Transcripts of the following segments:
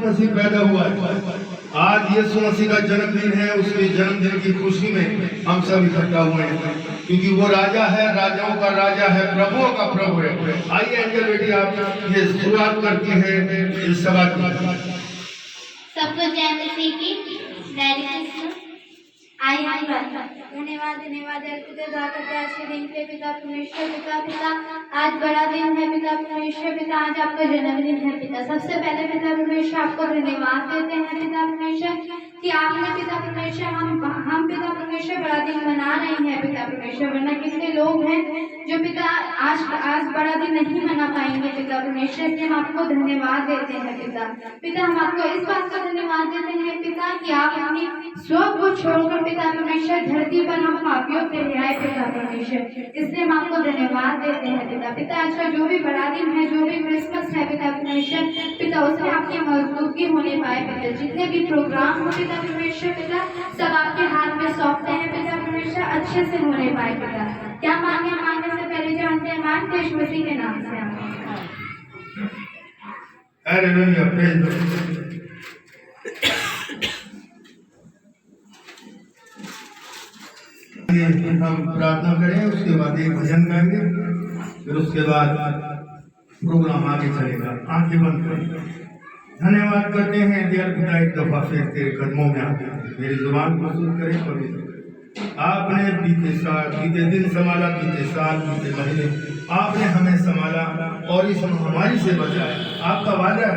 मसीह पैदा हुआ है। आज यीशु मसीह का जन्मदिन है, उसके जन्मदिन की खुशी में हम सब इकट्ठा हुए हैं, क्योंकि वो राजा है, राजाओं का राजा है, प्रभुओं का प्रभु है। आइए एंजल बेटी आप ये शुरुआत करती है इस सभा की। सबको जय मसीह की। धन्यवाद धन्यवाद आज के दिन पे पिता परमेश्वर पिता आज बड़ा दिन है पिता परमेश्वर पिता, आज आपका जन्मदिन है पिता। सबसे पहले पिता परमेश्वर आपको धन्यवाद देते हैं पिता परमेश्वर कि आपने पिता परमेश्वर हम पिता परमेश्वर बड़ा दिन मना रहे हैं पिता परमेश्वर, वरना कितने लोग हैं जो पिता आज बड़ा दिन नहीं मना पाएंगे पिता परमेश्वर, इसलिए हम आपको धन्यवाद देते हैं पिता। हम आपको इस बात का धन्यवाद देते हैं पिता कि आप अपनी स्व को छोड़कर पिता परमेश्वर धरती पर हम पापियों के लिए आए पिता परमेश्वर, इसलिए हम आपको धन्यवाद देते हैं पिता। आज का जो भी बड़ा दिन है, जो भी क्रिसमस है पिता परमेश्वर पिता, उसमें आपकी मौजूदगी होने पाए पिता। जितने भी प्रोग्राम हो पिता परमेश्वर पिता, सब आपके हाथ में सौंपते हैं पिता परमेश्वर, अच्छे से होने पाए पिता। क्या मांगे मांगने से पहले जानते हैं, मांगते यीशु मसीह के नाम से हम प्रार्थना करें, उसके बाद एक भजन गाएंगे, फिर उसके बाद प्रोग्राम आगे चलेगा। आंखें बंद करें, धन्यवाद करते हैं दिया पिता, एक दफा फिर तेरे कदमों में आते हैं। मेरी जुबान को शुद्ध करें पवित्र। आपने बीते दिन संभाला, बीते साल, बीते महीने आपने हमें संभाला और इस महामारी से बचाया। आपका वादा है,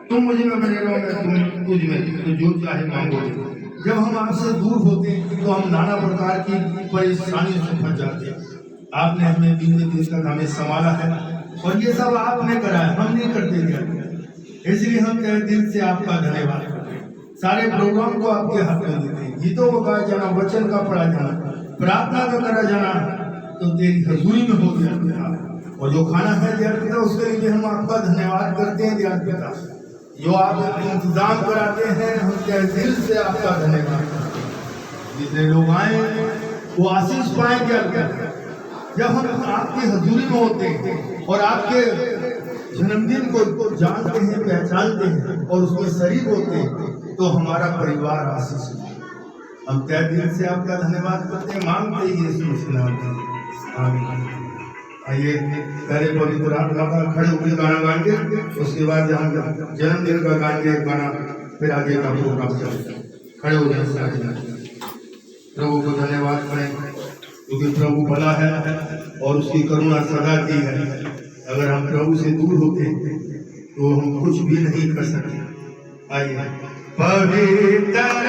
तुम मुझ में बने रहोगे, तुम तुझ में, तो जो चाहे मांगोगे। जब हम आपसे दूर होते हैं तो हम नाना प्रकार की परेशानियों से फंस जाते हैं। आपने हमें बीते दिन तक हमें संभाला है और ये सब आपने करा है, हम नहीं करते गए। इसलिए हम तेरे दिल से आपका धन्यवाद करते हैं। सारे प्रोग्राम को आपके हाथ में देते हैं। गीतों को गाया जाना, वचन का पढ़ा जाना, प्रार्थना का करा जाना तो तेरी हजूरी में हो गया पिता। और जो खाना है दिया पिता, उसके लिए हम आपका धन्यवाद करते हैं दिया पिता। जो आप इंतजाम कराते हैं, हम तेरे दिल से आपका धन्यवाद करते हैं। जितने लोग आए वो आशीष पाए दिया पिता। जब हम आपकी हजूरी में होते हैं और आपके जन्मदिन को जानते हैं, पहचानते हैं और उसमें शरीक होते हैं, तो हमारा परिवार आशीष है। हम तय दिल से आपका धन्यवाद करते हैं, मांगते ही यीशु मसीह नाम में आमीन। आइए पहले पवित्र आत्मा का खड़े होकर गाना गाएंगे, उसके बाद हम जन्मदिन का गाएंगे गाना, फिर आगे का प्रोग्राम चलेगा। खड़े हो जाए, प्रभु को धन्यवाद करें, क्योंकि प्रभु भला है और उसकी करुणा सदा की है। अगर हम प्रभु से दूर होते तो हम कुछ भी नहीं कर सकते। आइए पवित्र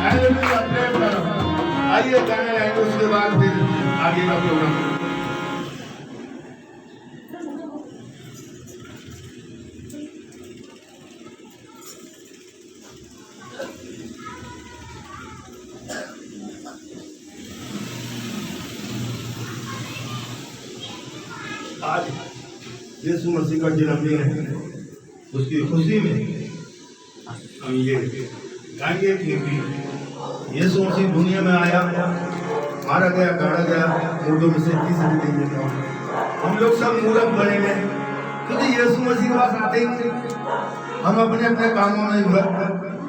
हालेलुया, प्रेम करो। आइए गाना गाएंगे, उसके बाद फिर आगे का प्रोग्राम। आज यीशु मसीह का जन्मदिन है, उसकी खुशी में हम ये गाएंगे क्योंकि यीशु मसीह दुनिया में आया, मारा गया, गाड़ा गया, मुर्दों में से तीसरे दिन जिंदा हुआ। हम लोग सब मूर्ख बने गए क्योंकि यीशु मसीह के पास आते ही नहीं। हम अपने अपने कामों में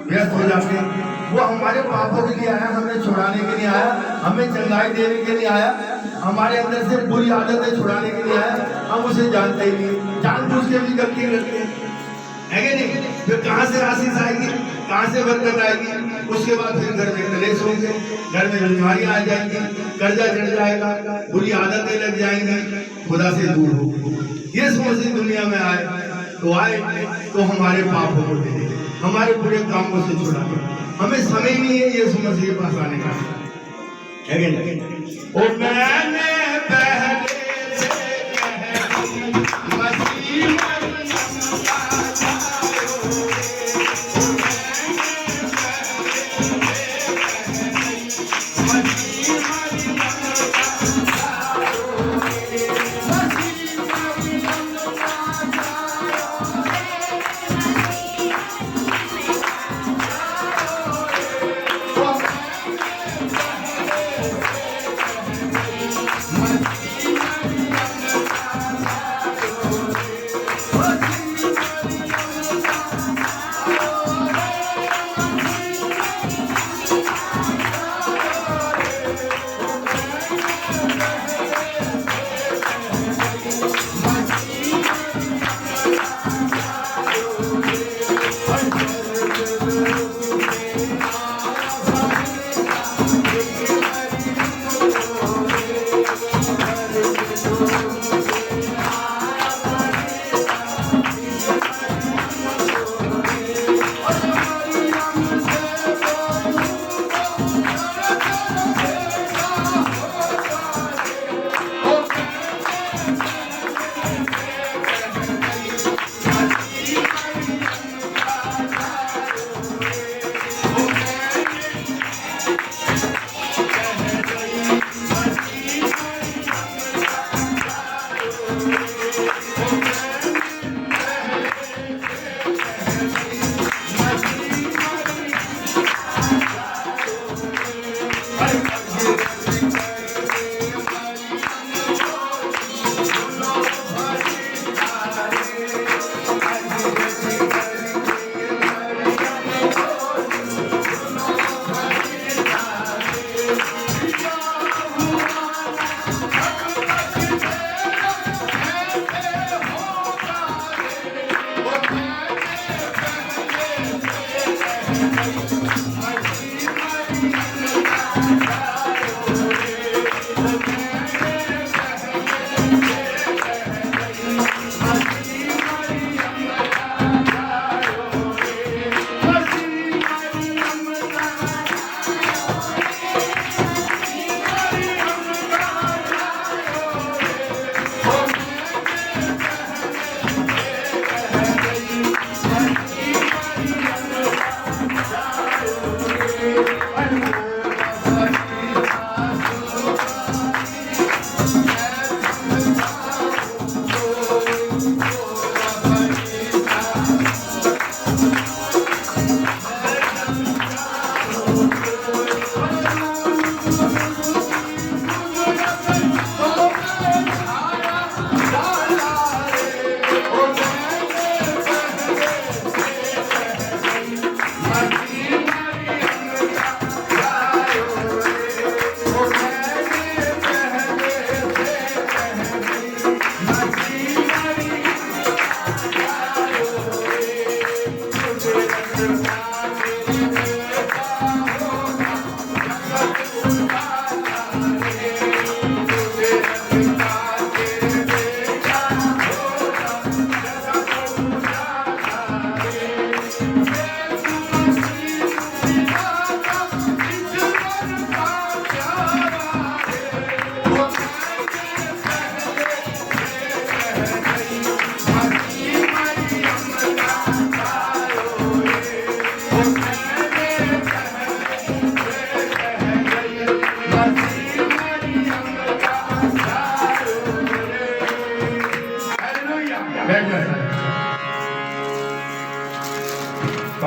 व्यस्त हो जाते हैं। वो हमारे पापों के लिए आया, हमें छुड़ाने के लिए आया, हमें चंगाई देने के लिए आया, हमारे अंदर से बुरी आदतें छुड़ाने के लिए आया। हम उसे जानते ही नहीं, जानबूझ के भी गलती करते हैं, है कि नहीं? फिर कहाँ से आशीष आएगी, कहाँ से बरकत आएगी? उसके बाद फिर घर में कलेश होंगे, घर में बीमारियां आ जाएंगी, कर्जा चढ़ जाएगा, बुरी आदतें लग जाएंगी, खुदा से दूर हो। यीशु मसीह दुनिया में आए तो हमारे पापों को दे, हमारे बुरे कामों से छुड़ा दे। हमें समय नहीं है यीशु मसीह के पास आने का, है कि नहीं? ओ मैंने पहले से कह दी, मसीह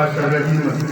पास्टर रजनी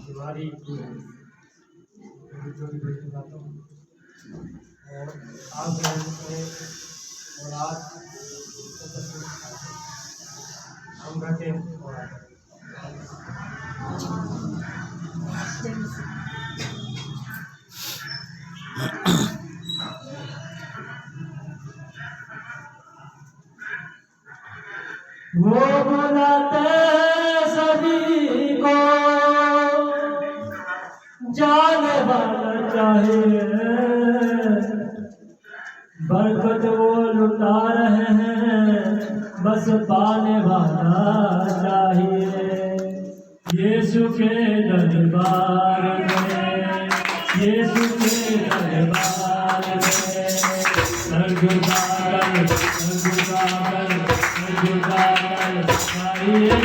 दिवाली और आज और आज हम बैठे और वो बुलाते सभी को जाने वाला चाहिए, बरकत वो लुटा रहे हैं, बस पाने वाला चाहिए। यीशु के दरबार में, यीशु के दरबार में सर झुकाकर चाहिए।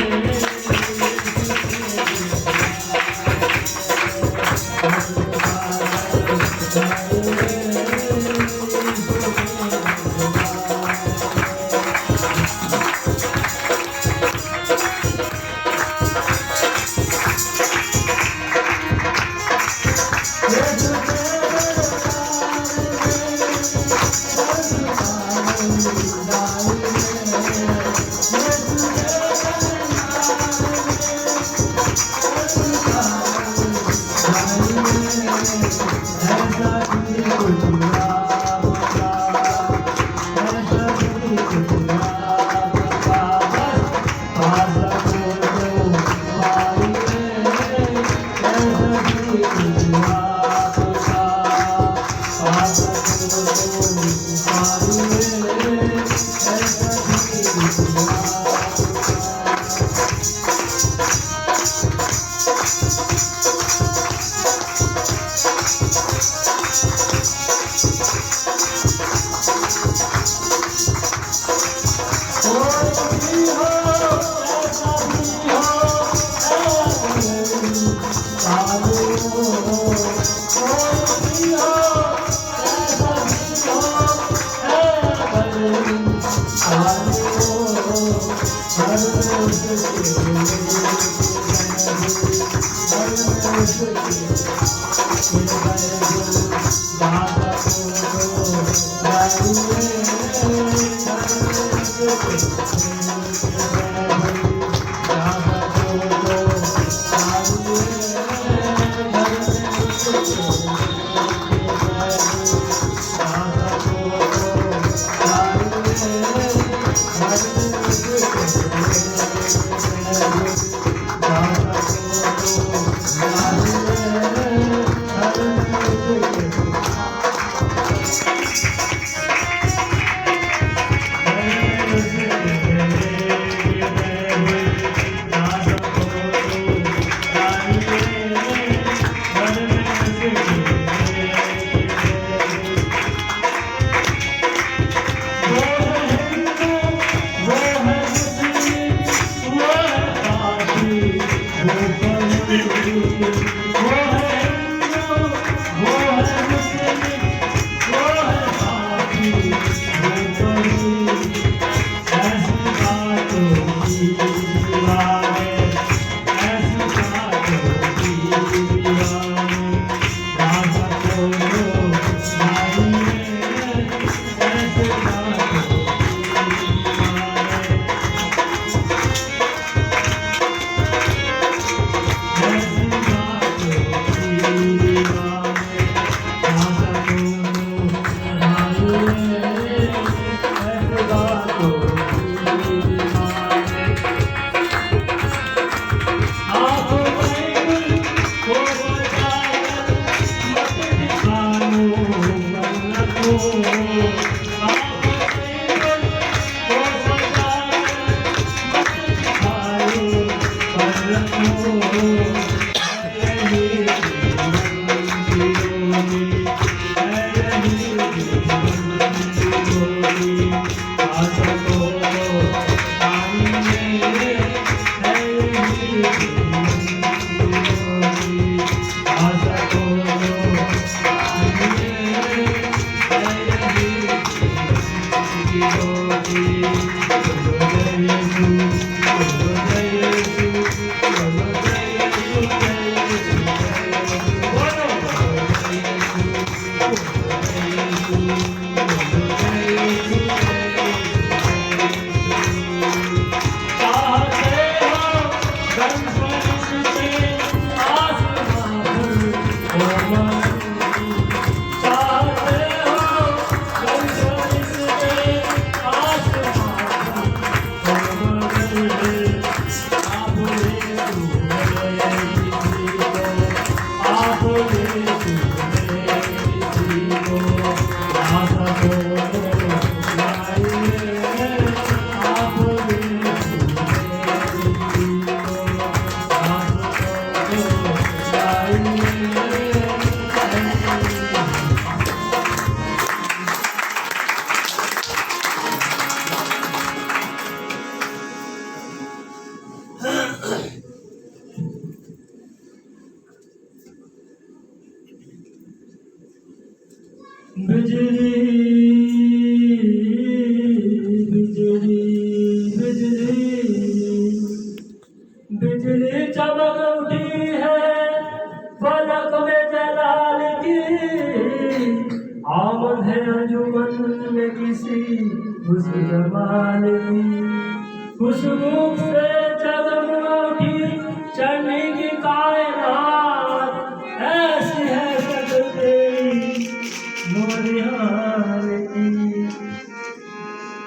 बिजली बिजली बिजली बिजली चमक उठी है फलक में जलाल की। आमद है अंजुमन में किसी उस जमाल की। खुशबू से जगमग उठी चढ़ने की कायनात। ऐसी है शक्ल तेरी मोरिहार की।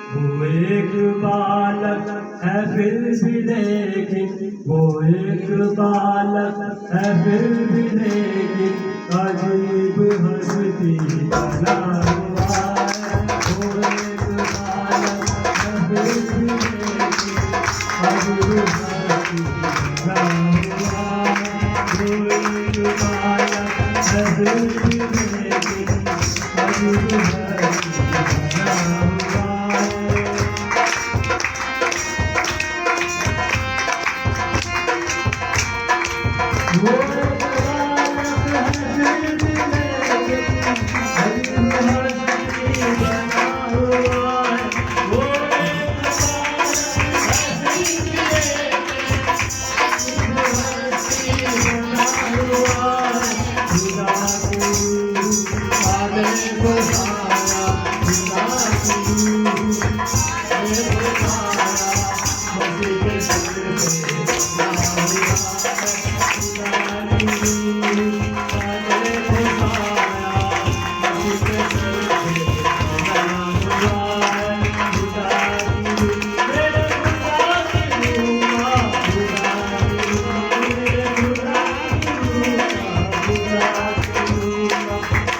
वो एक बालक है फिर भी लेकिन, वो एक बालक है फिर भी लेकिन, अजीब हंसती बना हुआ है। वो एक बालक है फिर भी लेकिन, अजीब हंसती बना हुआ है। वो एक बालक है फिर भी लेकिन, अजीब हंसती बना हुआ है। वो एक बालक है फिर भी लेकिन, अजीब हंसती बना हुआ है। वो एक बालक है फिर भी लेकिन, अजीब हंसती बना हुआ है। खुदा की आगे बुझाया, खुदा की आगे बुझाया, मसीह के सिर पे बना हुआ है। खुदा की आगे बुझाया, मसीह के सिर पे बना हुआ है। खुदा की मेरे खुदा की रूहा, खुदा की मेरे खुदा की रूहा, खुदा की रूहा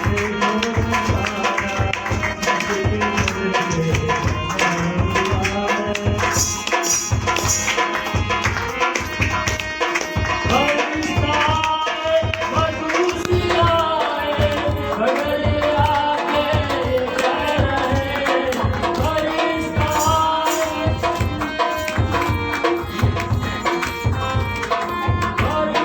देखो नजारा, मसीह के सिर पे बना हुआ है। फरिश्ताए मजूसियाए बगले आके कह रहे, फरिश्ताए मजूसियाए बगले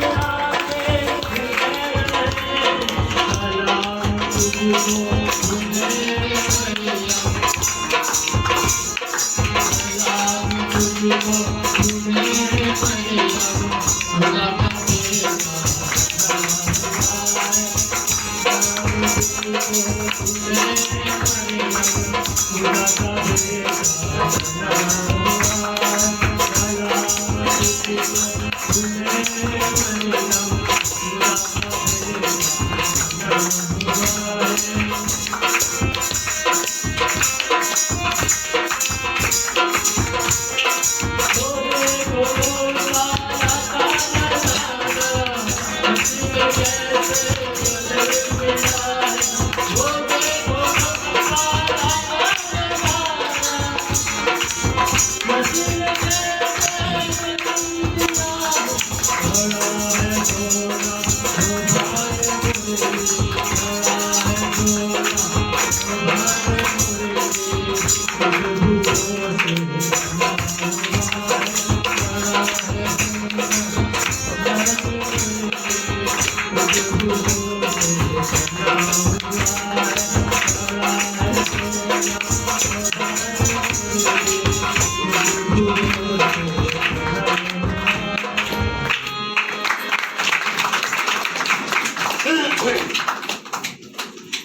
आके कह रहे,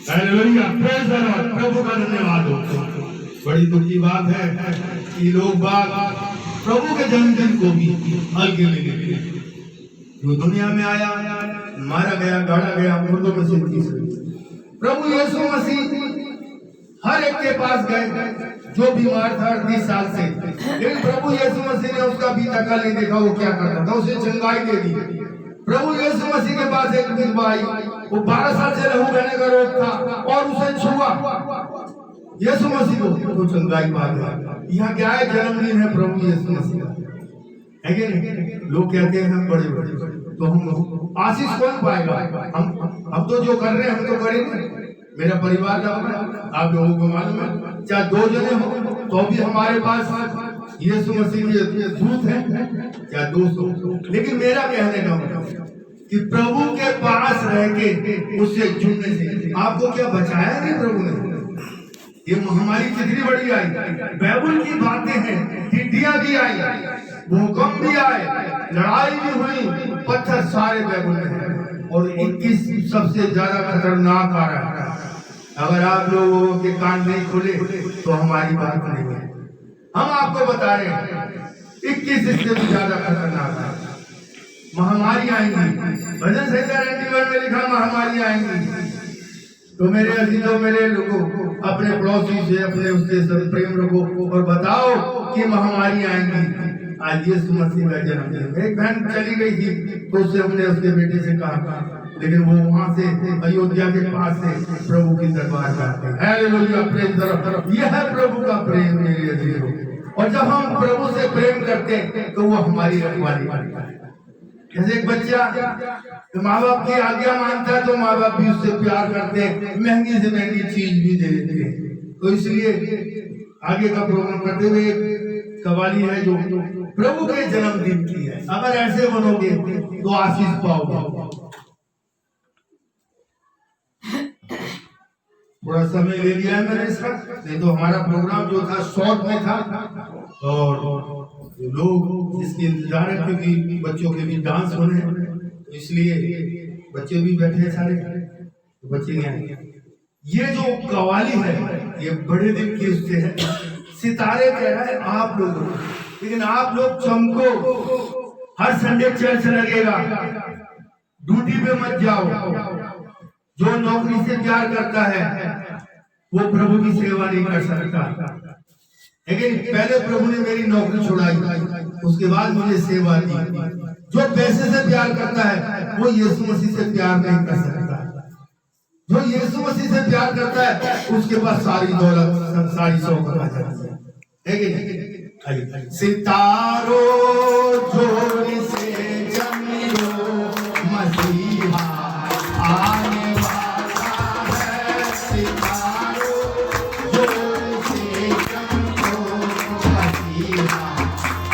हालेलुया, प्रेज़ द लॉर्ड। प्रभु का धन्यवाद हो। बड़ी दुख की बात है कि लोग बाग प्रभु के जन्मदिन को भी हल्के में लेते हैं। जो दुनिया में आया, मारा गया, गाड़ा गया, मुर्दों में से जी। प्रभु यीशु मसीह हर एक के पास गए जो बीमार था 30 साल से, लेकिन प्रभु यीशु मसीह ने उसका भी नकल नहीं देखा वो क्या करता था, उसे चंगाई दे दी। प्रभु यीशु मसीह के पास एक विधवा आई, वो 12 साल से लहू बहने का रोग था और उसे छुआ यीशु मसीह को, तो चंगाई पा गया। यहाँ क्या है, जन्मदिन है प्रभु यीशु मसीह का, है कि नहीं? लोग कहते हैं हम बड़े बड़े, तो हम आशीष कौन पाएगा? हम तो जो कर रहे हैं हम तो करेंगे। मेरा परिवार लगा, आप लोगों को मालूम है, चाहे 2 जने हो तो भी हमारे पास यीशु मसीह के दूत है, चाहे 200। लेकिन मेरा कहने का मतलब कि प्रभु के पास रह के उससे जुड़ने से आपको क्या बचाया नहीं प्रभु ने? ये महामारी कितनी बड़ी आई, बाइबल की बातें हैं, टिड्डियां भी आई, भूकंप भी आए, लड़ाई भी हुई, पत्थर सारे बाइबल में हैं। और 21 सबसे ज्यादा खतरनाक आ रहा है। अगर आप लोगों के कान नहीं खुले तो हमारी बात नहीं है। हम आपको बता रहे हैं 21 इससे भी ज्यादा खतरनाक है। महामारी आएंगी, भजन संहिता 91 में लिखा महामारी आएंगी। तो मेरे अजीजों, मेरे लोगों, अपने पड़ोसी से, अपने उससे सब प्रेम रखो और बताओ कि महामारी आएंगी। आज यीशु मसीह का जन्मदिन, एक बहन चली गई थी तो उससे हमने उसके बेटे से कहा, लेकिन वो वहां से अयोध्या के पास से प्रभु की दरबार जाते हैं। हालेलुया, प्रेम तरफ, यह है प्रभु का प्रेम मेरे अजीजों। और जब हम प्रभु से प्रेम करते हैं तो वो हमारी रखवाली करता है। जैसे एक बच्चा तो माँ बाप की आज्ञा मानता है तो माँ बाप भी उससे प्यार करते हैं, महंगी से महंगी चीज भी दे देते हैं। तो इसलिए आगे का प्रोग्राम करते हुए कवाली है जो प्रभु के जन्मदिन की है। अगर ऐसे बनोगे तो आशीष पाओगे। थोड़ा समय ले लिया है मैंने इसका, नहीं तो हमारा प्रोग्राम जो था शॉर्ट में था और लोग इसके इंतजार है क्योंकि बच्चों के भी डांस होने हैं, तो इसलिए बच्चे भी बैठे सारे, तो बच्चे नहीं आए। ये जो कवाली है ये बड़े दिन की उससे है। सितारे कह रहा है आप लोग, लेकिन आप लोग चमको, हर संडे चर्च लगेगा, ड्यूटी पे मत जाओ। जो नौकरी से प्यार करता है वो प्रभु की सेवा नहीं कर सकता। लेकिन पहले प्रभु ने मेरी नौकरी छुड़ाई, उसके बाद मुझे सेवा दी। जो पैसे से प्यार करता है वो यीशु मसीह से प्यार नहीं कर सकता। जो यीशु मसीह से प्यार करता है उसके पास सारी दौलत, सारी शौकत आ जाती है। सितारों जोर से जमियो, मसीहा आने वाला है। सितारों जोर से जमियो, मसीहा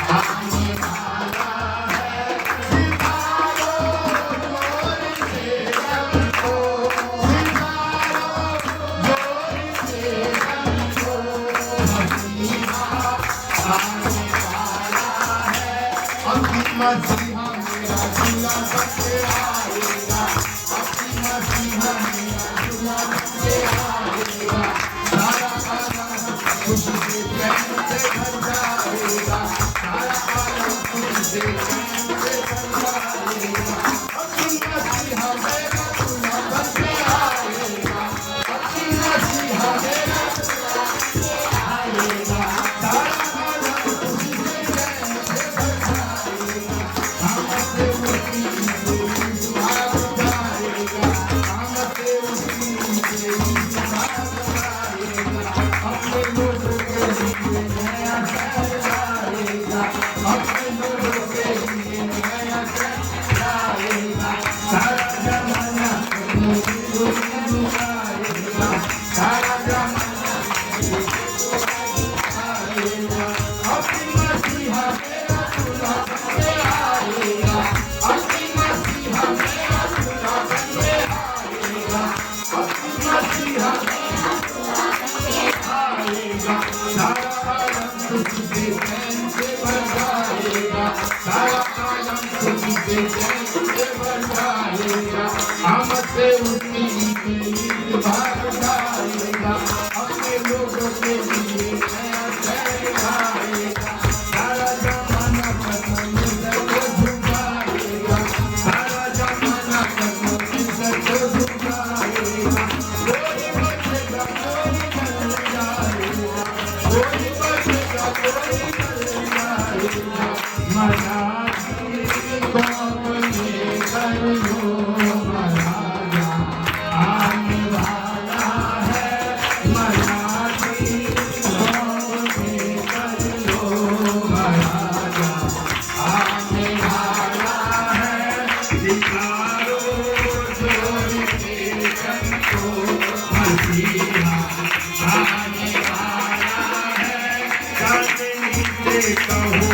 आने वाला है। सितारों जोर से जमियो, सितारों जोर से जमियो, मसीहा आने वाला है। अपनी मसीहा मेरा दूल्हा बनके आएगा, अपनी मसीहा मेरा दूल्हा बनके आएगा। सारा आलम खुशी से प्रेम से भर जाएगा, सारा आलम खुशी से प्रेम से भर जाएगा। अपनी मसीहा मेरा दूल्हा बनके आएगा, अपनी मसीहा मेरा दूल्हा बनके आएगा। सारा आलम खुशी से प्रेम से भर जाएगा। हमसे उसी से सुहाग गाएगा, हमसे उसी से सुहाग गाएगा। अपने लोगों के लिए नया शहर लाएगा, अपने लोगों के लिए नया शहर लाएगा। सारा जमाना लुटाएगा, सारा जमाना लुटाएगा। अपनी मसीहा मेरा दूल्हा बनके आएगा, अपनी मसीहा मेरा दूल्हा बनके आएगा, अपनी मसीहा मेरा दूल्हा बनके आएगा। सारा आलम खुशी से प्रेम से भर जाएगा, सारा आलम खुशी से प्रेम से भर जाएगा। हमसे उसकी ईद भाग जाएगा, अपने लोगों के लिए नया शहर लाएगा। सारा जमाना परमेश्वर को झुकाएगा, सारा जमाना परमेश्वर को झुकाएगा। कोई बचेगा, कोई बचेगा, मनाती कौम में कर लो महाराजा आने वाला है मनाती कौम में कर लो महाराजा आने वाला है दिखारो जोड़ के सबको मसीहा आने वाला है चांदनी से कहूँ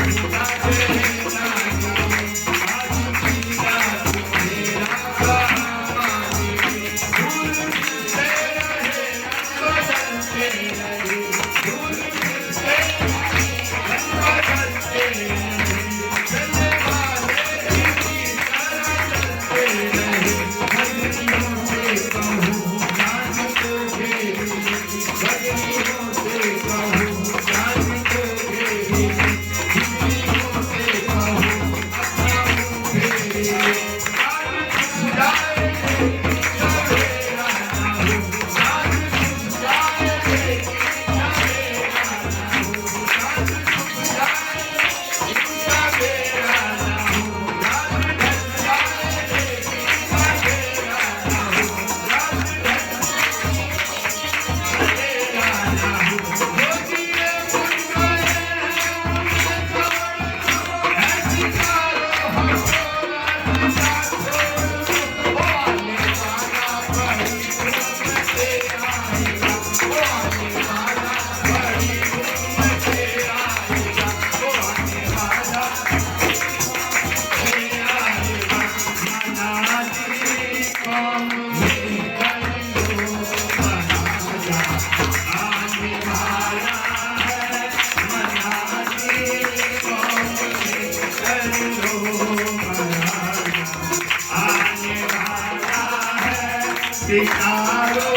सितारो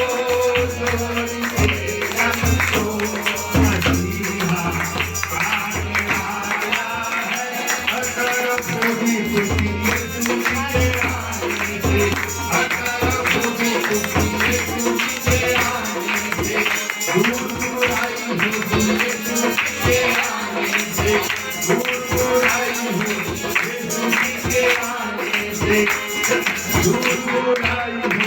जोड़ी के हमको मसीहा आने वाला है अगर पूरी खुशी यीशु के आने से अगर पूरी खुशी यीशु के आने से दूर दूर आई होगी यीशु के आने से दूर दूर आई होगी यीशु के आने से दूर दूर आई होगी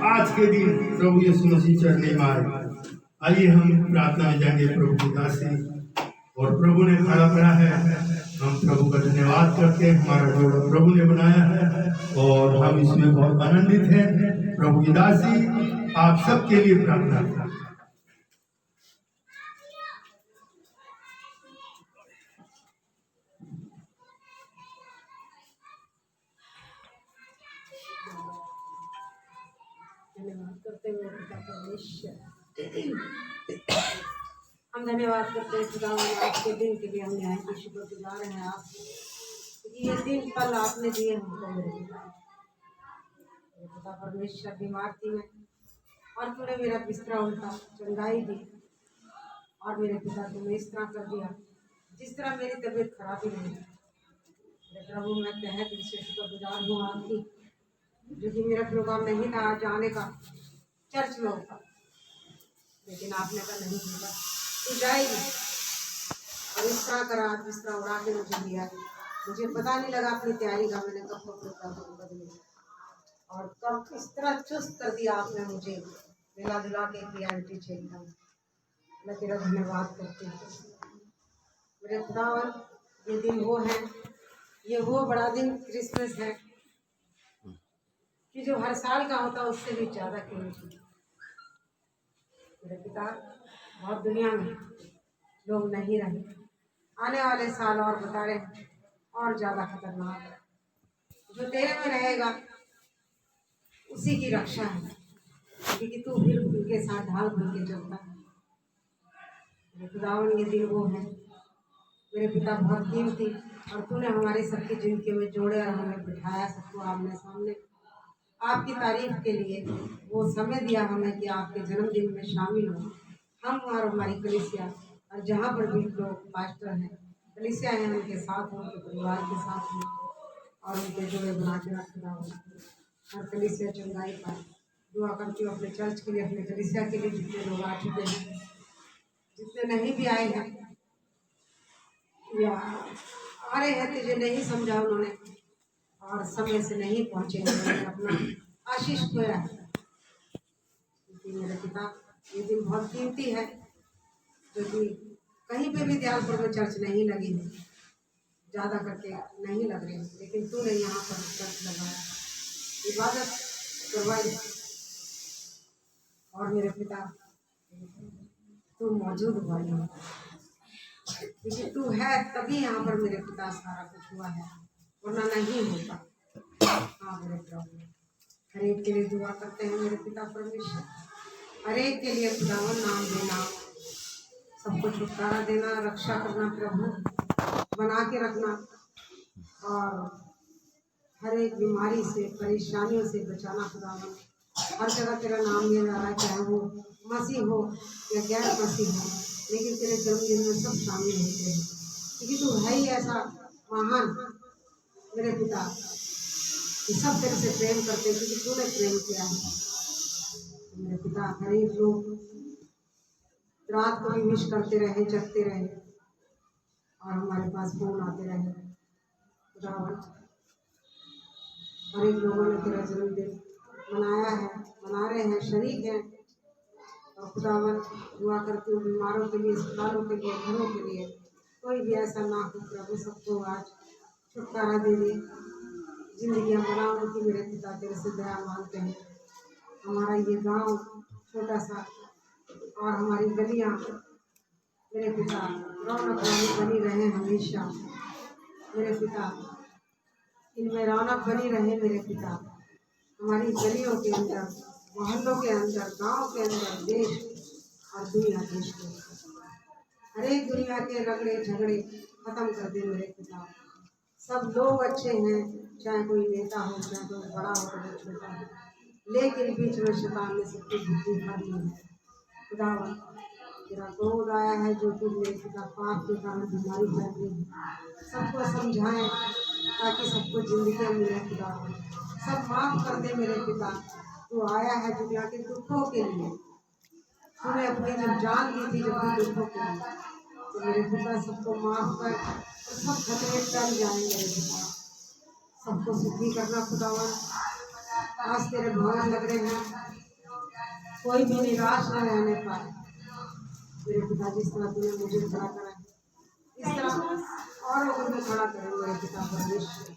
आज के दिन प्रभु यीशु मसीह चढ़ने में आए। आइए हम प्रार्थना में जाएंगे प्रभु की दासी और प्रभु ने खड़ा करा है, हम प्रभु का धन्यवाद करते हैं। हमारा जोड़ा प्रभु ने बनाया है और हम इसमें बहुत आनंदित हैं। प्रभु की दासी आप सबके लिए प्रार्थना करते हैं। धन्यवाद करते हुए पिता परमेश्वर, हम धन्यवाद करते हैं खुदा आज के दिन के लिए। हम न्याय की शुक्रगुजार हैं आप ये दिन पल आपने दिए हमको। मेरे पिता परमेश्वर बीमार थी मैं और तूने मेरा बिस्तरा उल्टा चंगाई दी और मेरे पिता तुमने इस तरह कर दिया जिस तरह मेरी तबीयत खराब ही नहीं। मेरे प्रभु मैं तहे दिल से शुक्रगुजार हूँ आपकी, जो कि मेरा प्रोग्राम नहीं था आज आने का चर्च में होता, लेकिन आपने कहा नहीं होगा तू जाएगी और इस तरह करा जिस तरह उड़ा के मुझे लिया। मुझे पता नहीं लगा अपनी तैयारी का मैंने कब बदली और कब इस तरह चुस्त कर दिया आपने मुझे मिला जुला के किया एकदम। मैं तेरा धन्यवाद करती हूँ मेरे खुदा। ये दिन वो है, ये वो बड़ा दिन क्रिसमस है कि जो हर साल का होता उससे भी ज़्यादा कीमती। मेरे पिता, बहुत दुनिया में लोग नहीं रहे, आने वाले साल और बता रहे हैं और ज़्यादा खतरनाक। जो तेरे में रहेगा उसी की रक्षा है, क्योंकि तू फिर उनके साथ ढाल बन के चलता है। मेरे खुदावन, ये दिन वो है मेरे पिता, बहुत कीमती, और तूने हमारी सबकी जिंदगी में जोड़े और हमें बिठाया सबको आमने सामने आपकी तारीफ के लिए। वो समय दिया हमें कि आपके जन्मदिन में शामिल हो हम और हमारी कलीसिया, और जहाँ पर भी लोग पास्टर हैं, कलीसिया हैं, उनके साथ हो, उनके परिवार के साथ हो और उनके जोड़े बना के रखना हो। और कलीसिया चंगाई पाए। दुआ करती हूँ अपने चर्च के लिए, अपने कलीसिया के लिए, जितने लोग आ चुके हैं, जितने नहीं भी आए हैं या आ रहे हैं, तुझे नहीं समझा उन्होंने और समय से नहीं पहुँचे, उन्होंने अपना आशीष खोया है। क्योंकि मेरे पिता, ये दिन बहुत कीमती है, जो कि कहीं पे भी दयालपुर में चर्च नहीं लगी है, ज़्यादा करके नहीं लग रही, लेकिन तूने यहाँ पर चर्च लगाया, इबादत करवाई। और मेरे पिता, तू मौजूद हुआ है, क्योंकि तू है तभी यहाँ पर मेरे पिता सारा कुछ हुआ है, वरना नहीं होता। हाँ मेरे प्रभु, हर एक के लिए दुआ करते हैं मेरे पिता परमेश्वर, हर एक के लिए खुदावन नाम देना, सबको छुटकारा देना, रक्षा करना प्रभु, बना के रखना, और हर एक बीमारी से, परेशानियों से बचाना खुदावन। हर जगह तेरा नाम लिया जा रहा है, चाहे वो मसीह हो या गैर मसीह हो, लेकिन तेरे जन्मदिन में सब शामिल होते हैं, क्योंकि तू है ही ऐसा महान मेरे पिता कि सब तेरे से प्रेम करते हैं, क्योंकि तूने प्रेम किया है। तो मेरे पिता, हर एक लोग रात को भी विश करते रहे, जगते रहे, और हमारे पास फोन आते रहे खुदावन। हर एक लोगों ने तेरा जन्मदिन मनाया है, मना रहे हैं, शरीक हैं, और खुदावन दुआ करती हूँ बीमारों के लिए, अस्पतालों के लिए, घरों के लिए, कोई भी ऐसा ना हो प्रभु, सबको आज छुटकारा दे दे, जिंदगियाँ बनाओ उनकी मेरे पिता, तेरे से दया मांगते हैं। हमारा ये गांव छोटा सा और हमारी गलियाँ मेरे पिता रौनक वाली बनी रहे हमेशा मेरे पिता, इनमें रौनक बनी रहे मेरे पिता, हमारी गलियों के अंदर, मोहल्लों के अंदर, गांव के अंदर, देश और दुनिया देश के हर एक दुनिया के रगड़े झगड़े खत्म कर दे मेरे पिता। सब लोग अच्छे हैं, चाहे कोई नेता हो, चाहे कोई बड़ा हो, चाहे छोटा हो, लेकिन बीच में शैतान ने सबकी बुद्धि भर ली है। खुदावन, तेरा क्रोध आया है, जो तू मेरे पिता पाप के कारण बीमारी फैल रही है, सबको समझाएं ताकि सबको जिंदगी मिले खुदावन। सब माफ कर दे मेरे पिता, तू आया है दुनिया के दुखों के लिए, तूने अपनी जब जान दी थी जब भी दुखों के लिए, तो मेरे पिता सबको माफ कर और सब खतरे टल जाए मेरे पिता, सबको सुखी करना खुदावन। आज तेरे भवन लग रहे हैं, कोई भी निराश न रहने पाए मेरे पिता। जिस तरह तूने मुझे खड़ा करा है, इस तरह औरों को भी खड़ा करें मेरे पिता परमेश्वर,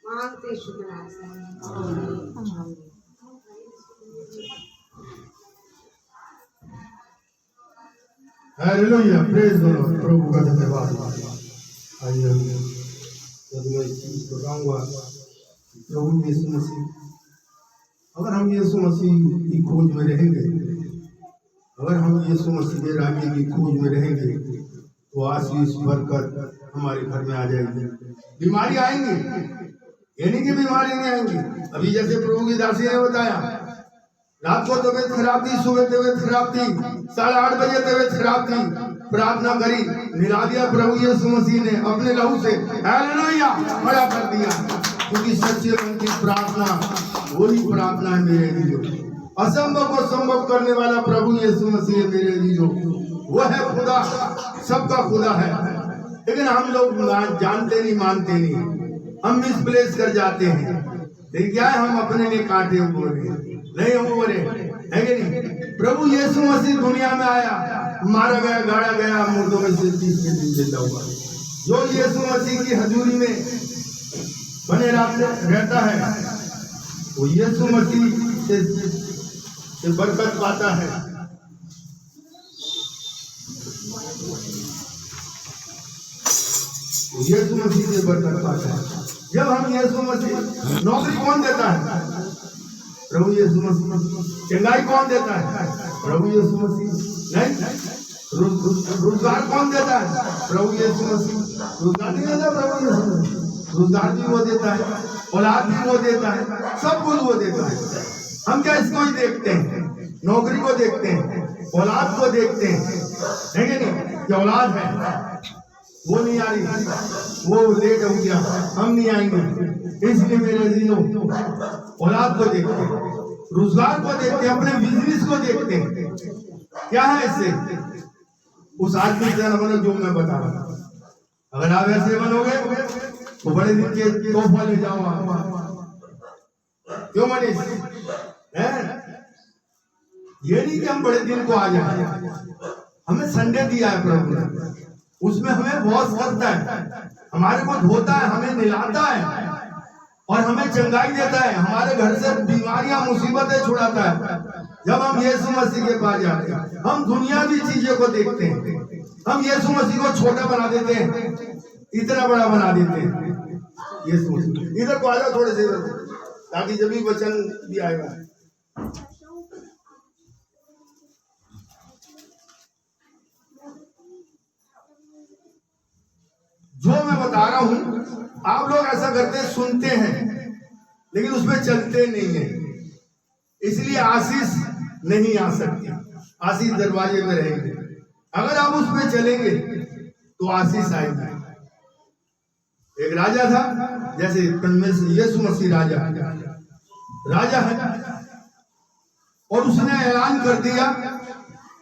मांगते शुभ नाम से। हालेलुया, प्रेज द लॉर्ड, प्रभु का धन्यवाद। आइए जब मैं इस चीज को गाऊंगा, प्रभु यीशु मसीह, अगर हम यीशु मसीह की खोज में रहेंगे, अगर हम यीशु मसीह के राज्य की खोज में रहेंगे, तो आशीष बरकत हमारे घर में आ जाएगी। बीमारी आएंगी, यानी कि बीमारी नहीं आएंगी। अभी जैसे प्रभु की दासी ने बताया, रात को तबीयत खराब थी, सुबह तबीयत खराब थी, 8:30 बजे तबीयत खराब थी, प्रार्थना करी, मिला दिया प्रभु यीशु मसीह ने अपने लहू से, हालेलुया, बड़ा कर दिया। क्योंकि सच्चे मन की प्रार्थना वही प्रार्थना है मेरे लिए। असंभव को संभव करने वाला प्रभु यीशु मसीह मेरे लिए वो है खुदा, सबका खुदा है। लेकिन हम लोग जानते नहीं, मानते नहीं, हम मिसप्लेस कर जाते हैं। लेकिन क्या है, हम अपने लिए कांटे बोले नहीं, हम बोले है कि नहीं। प्रभु यीशु मसीह दुनिया में आया, मारा गया, गाड़ा गया, मुर्दों में से 30 दिन जिंदा हुआ। जो यीशु मसीह की हजूरी में बने रहता है, वो यीशु मसीह से बरकत पाता है। यीशु मसीह से बरकत पाता है। जब हम यीशु मसीह, नौकरी कौन देता है? प्रभु यीशु मसीह। चंगाई कौन देता है? प्रभु यीशु मसीह। नहीं, रोजगार कौन देता है? प्रभु यीशु मसीह। रोजगार नहीं देता प्रभु यीशु मसीह, रोजगार भी वो देता है, औलाद भी वो देता है, सब कुछ वो देता है। हम क्या इसको ही देखते हैं? नौकरी को देखते हैं, औलाद को देखते हैं, है कि नहीं? कि औलाद है, वो नहीं आ रही, वो लेट हो गया, हम नहीं आएंगे, इसलिए मेरे दिनों औलाद को देखते हैं, रोजगार को देखते हैं, अपने बिजनेस को देखते हैं। क्या है इससे? उस आदमी से न बनो जो मैं बता रहा हूं। अगर आप ऐसे बनोगे तो बड़े दिन के तोहफा ले जाओ आप। क्यों मनीष? ये नहीं कि हम बड़े दिन को आ जाए, हमें संडे दिया है प्रभु ने, उसमें हमें वॉश करता है, हमारे को धोता है, हमें नहलाता है और हमें चंगाई देता है, हमारे घर से बीमारियां मुसीबतें छुड़ाता है। जब हम यीशु मसीह के पास जाते हैं, हम दुनियावी चीजों को देखते हैं, हम यीशु मसीह को छोटा बना देते हैं, इतना बड़ा बना देते हैं। यीशु मसीह इधर को आ जाओ थोड़े से, ताकि जब भी वचन भी आएगा। जो मैं बता रहा हूं, आप लोग ऐसा करते हैं, सुनते हैं लेकिन उसमें चलते नहीं है, इसलिए आशीष नहीं आ सकती। आशीष दरवाजे में रहेंगे। अगर आप उसमें चलेंगे तो आशीष आएगी। एक राजा था, जैसे यीशु मसीह राजा है, और उसने ऐलान कर दिया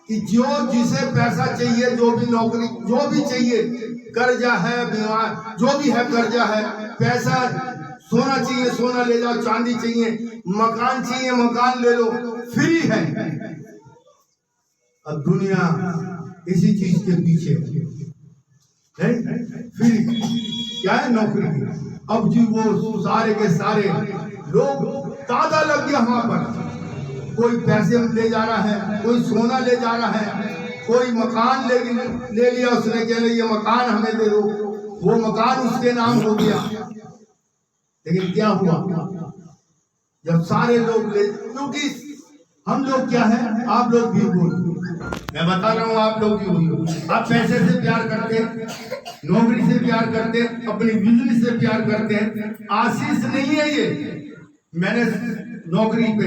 कि जो जिसे पैसा चाहिए, जो भी नौकरी, जो भी चाहिए, कर्जा है, बीमार, जो भी है, कर्जा है, पैसा, सोना चाहिए सोना ले जाओ, चांदी चाहिए, मकान चाहिए मकान ले लो, फ्री है। अब दुनिया इसी चीज के पीछे है, फ्री क्या है? नौकरी। अब जी वो सारे के सारे लोग तादा लग गया वहां पर। कोई पैसे ले जा रहा है, कोई सोना ले जा रहा है, कोई मकान ले लिया उसने, कह रही ये मकान हमें दे दो, वो मकान उसके नाम हो गया। लेकिन क्या हुआ जब सारे लोग ले, क्योंकि हम लोग क्या है, आप लोग भी बोल, मैं बता रहा हूँ, आप लोग भी हुई, आप पैसे से प्यार करते हैं, नौकरी से प्यार करते हैं, अपनी बिजनेस से प्यार करते हैं। आशीष नहीं है ये। मैंने नौकरी पे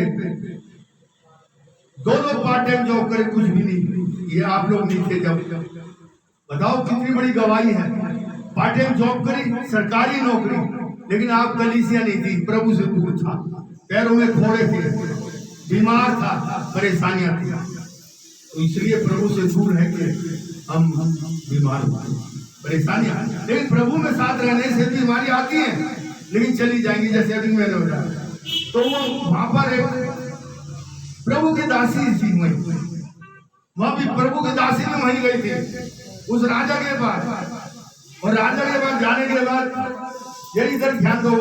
2 पार्ट टाइम जॉब करे, कुछ भी नहीं, ये आप लोग नहीं थे जब। बताओ कितनी बड़ी गवाही है। पार्ट टाइम जॉब करी, सरकारी नौकरी, लेकिन आप कलीसिया नहीं थी, प्रभु से दूर था, पैरों में फोड़े थे, बीमार था, परेशानियां थी, तो इसलिए प्रभु से दूर है कि हम बीमार हुए, परेशानियां। लेकिन प्रभु में साथ रहने से बीमारी आती है, लेकिन चली जाएंगी, जैसे अभी मैंने बताया। तो वो वहां पर एक प्रभु की दासी थी, वहां भी प्रभु की दासी में वहीं गई थी उस राजा के पास, और राजा के पास जाने के बाद ये इधर ध्यान दो,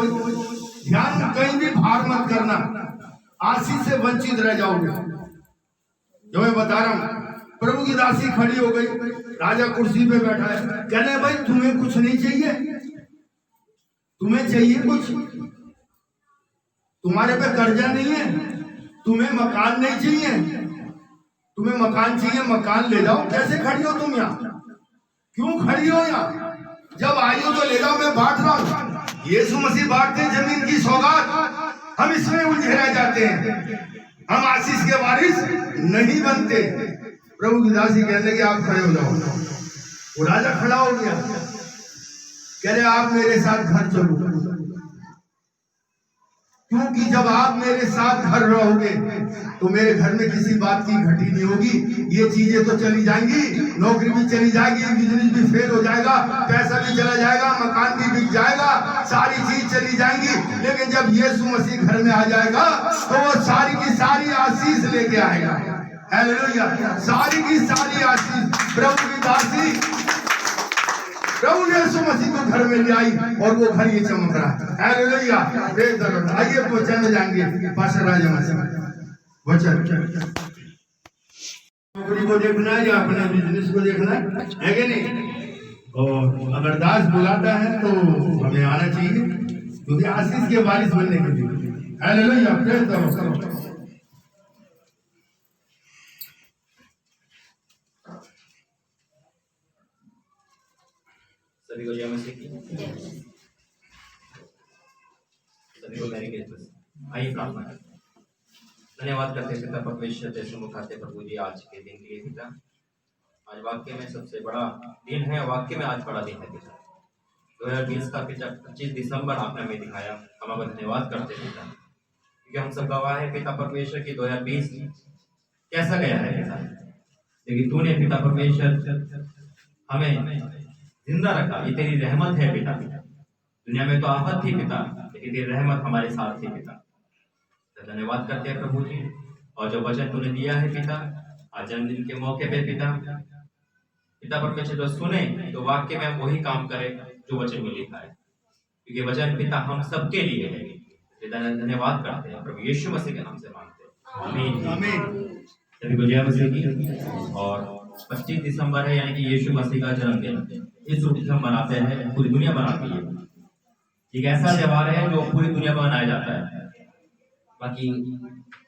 ध्यान कहीं भी भार मत करना, आशीष से वंचित रह जाओगे। जो मैं बता रहा हूं, प्रभु की दासी खड़ी हो गई, राजा कुर्सी पे बैठा है, कहने भाई तुम्हें कुछ नहीं चाहिए? तुम्हें चाहिए कुछ? तुम्हारे पे कर्जा नहीं है? तुम्हें मकान नहीं चाहिए? तुम्हें मकान चाहिए, मकान ले जाओ। कैसे खड़ी हो तुम यहाँ? क्यों खड़ी हो यहाँ? जब आई हो तो ले जाओ, मैं बांट रहा हूं। यीशु मसीह बांटते जमीन की सौगात, हम इसमें उलझे रह जाते हैं, हम आशीष के वारिस नहीं बनते। प्रभु की दासी कहने लगे आप खड़े हो जाओ। वो राजा खड़ा हो गया, कह रहे आप मेरे साथ घर चलो, क्योंकि जब आप मेरे साथ घर रहोगे तो मेरे घर में किसी बात की घटी नहीं होगी। ये चीजें तो चली जाएंगी, नौकरी भी चली जाएगी, बिजनेस भी फेल हो जाएगा, पैसा भी चला जाएगा, मकान भी बिक जाएगा, सारी चीज चली जाएंगी। लेकिन जब यीशु मसीह घर में आ जाएगा तो वो सारी की सारी आशीष लेके आएगा। हालेलुया, सारी की सारी आशीष। प्रभु की दासी प्रभु यीशु मसीह को घर में ले आई और वो घर ये चमक रहा है। Hallelujah, praise the Lord. आइए वचन में जाएंगे। पास्टर राजा वचन नौकरी को देखना है या अपने बिजनेस को देखना है कि नहीं? और अगर दास बुलाता है तो हमें आना चाहिए, क्योंकि आशीष के वारिस बनने के लिए। Hallelujah, praise the Lord. सभी को जय मसीह की। सभी को मेरी क्रिसमस। आइए प्रार्थना करते हैं। धन्यवाद करते हैं पिता परमेश्वर जैसे मुखाते प्रभु जी आज के दिन के लिए पिता। आज वाक्य में सबसे बड़ा दिन है, वाक्य में आज बड़ा दिन है पिता। 2020 का पिता 25 दिसंबर आपने हमें दिखाया, हम आपका धन्यवाद करते हैं पिता, क्योंकि हम सब गवाह है पिता परमेश्वर की 2020 कैसा गया है पिता। लेकिन तूने पिता परमेश्वर हमें जिंदा रखा, ये तेरी रहमत है पिता। दुनिया में तो आफत थी पिता, लेकिन तेरी रहमत हमारे साथ थी पिता। तो धन्यवाद करते हैं प्रभु जी। और जो वचन तूने दिया है पिता आज जन्मदिन के मौके पे पिता परमेश्वर जो सुने तो वाक्य में हम वही काम करें जो वचन में लिखा है, क्योंकि वचन पिता हम सबके लिए है। पिता धन्यवाद करते हैं प्रभु यीशु मसीह के नाम से मांगते हैं, आमीन आमीन। सभी को जय मसीह की। और 25 दिसंबर है, यानी कि यीशु मसीह का जन्मदिन। इस रूप से हम मनाते हैं, पूरी दुनिया मनाती है। एक ऐसा त्योहार है जो पूरी दुनिया में मनाया जाता है, बाकी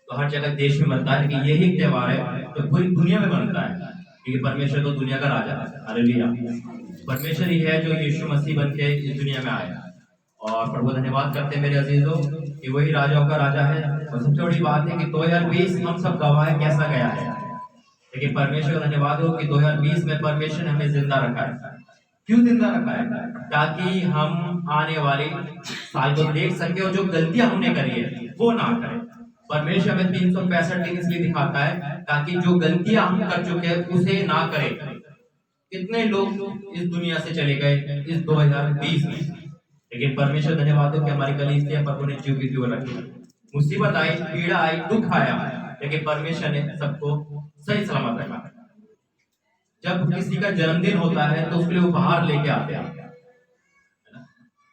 तो हर जगह देश में मनता है, लेकिन यही त्योहार है जो पूरी दुनिया में मनता है, क्योंकि परमेश्वर तो दुनिया का राजा है। हालेलुया, परमेश्वर ही है जो यीशु मसीह बन के इस दुनिया में आया। और प्रभु धन्यवाद करते हैं मेरे अजीजों कि वही राजाओं का राजा है। और सबसे बड़ी बात है कि 2020 हम सब गवाह है कैसा गया है, लेकिन परमेश्वर का धन्यवाद हो कि 2020 में परमेश्वर ने हमें जिंदा रखा है। क्यों जिंदा रखा है? ताकि हम आने वाले साल को देख सके और जो गलतियां हमने करी है वो ना करें। परमेश्वर हमें 365 दिन इसलिए दिखाता है ताकि जो गलतियां हम कर चुके हैं उसे ना करें। कितने लोग इस दुनिया से चले गए इस 2020 में, लेकिन परमेश्वर धन्यवाद हो कि हमारी कलीसिया प्रभु ने जीव की जीवन रखी। मुसीबत आई, पीड़ा आई, दुख आया, लेकिन परमेश्वर ने सबको सही सलामत रखा। जब किसी का जन्मदिन होता है तो उसके लिए उपहार लेके आते हैं,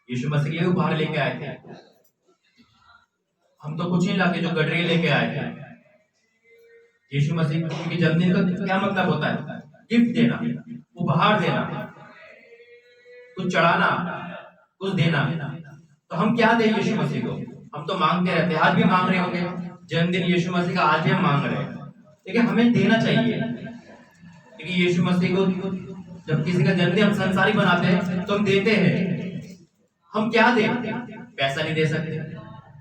यीशु मसीह के लिए उपहार लेके आए थे। हम तो कुछ नहीं लाके, जो गडरे लेके आए थे। यीशु मसीह के जन्मदिन का क्या मतलब होता है? गिफ्ट देना, उपहार देना, कुछ चढ़ाना, कुछ देना। तो हम क्या दें यीशु मसीह को? हम तो मांगते रहते हैं, आज भी मांग रहे होंगे जन्मदिन यीशु मसीह का, आज भी हम मांग रहे हैं, लेकिन हमें देना चाहिए। क्योंकि यीशु मसीह को जब किसी का जन्मदिन हम संसारी बनाते हैं तो हम देते हैं। हम क्या दें? पैसा नहीं दे सकते,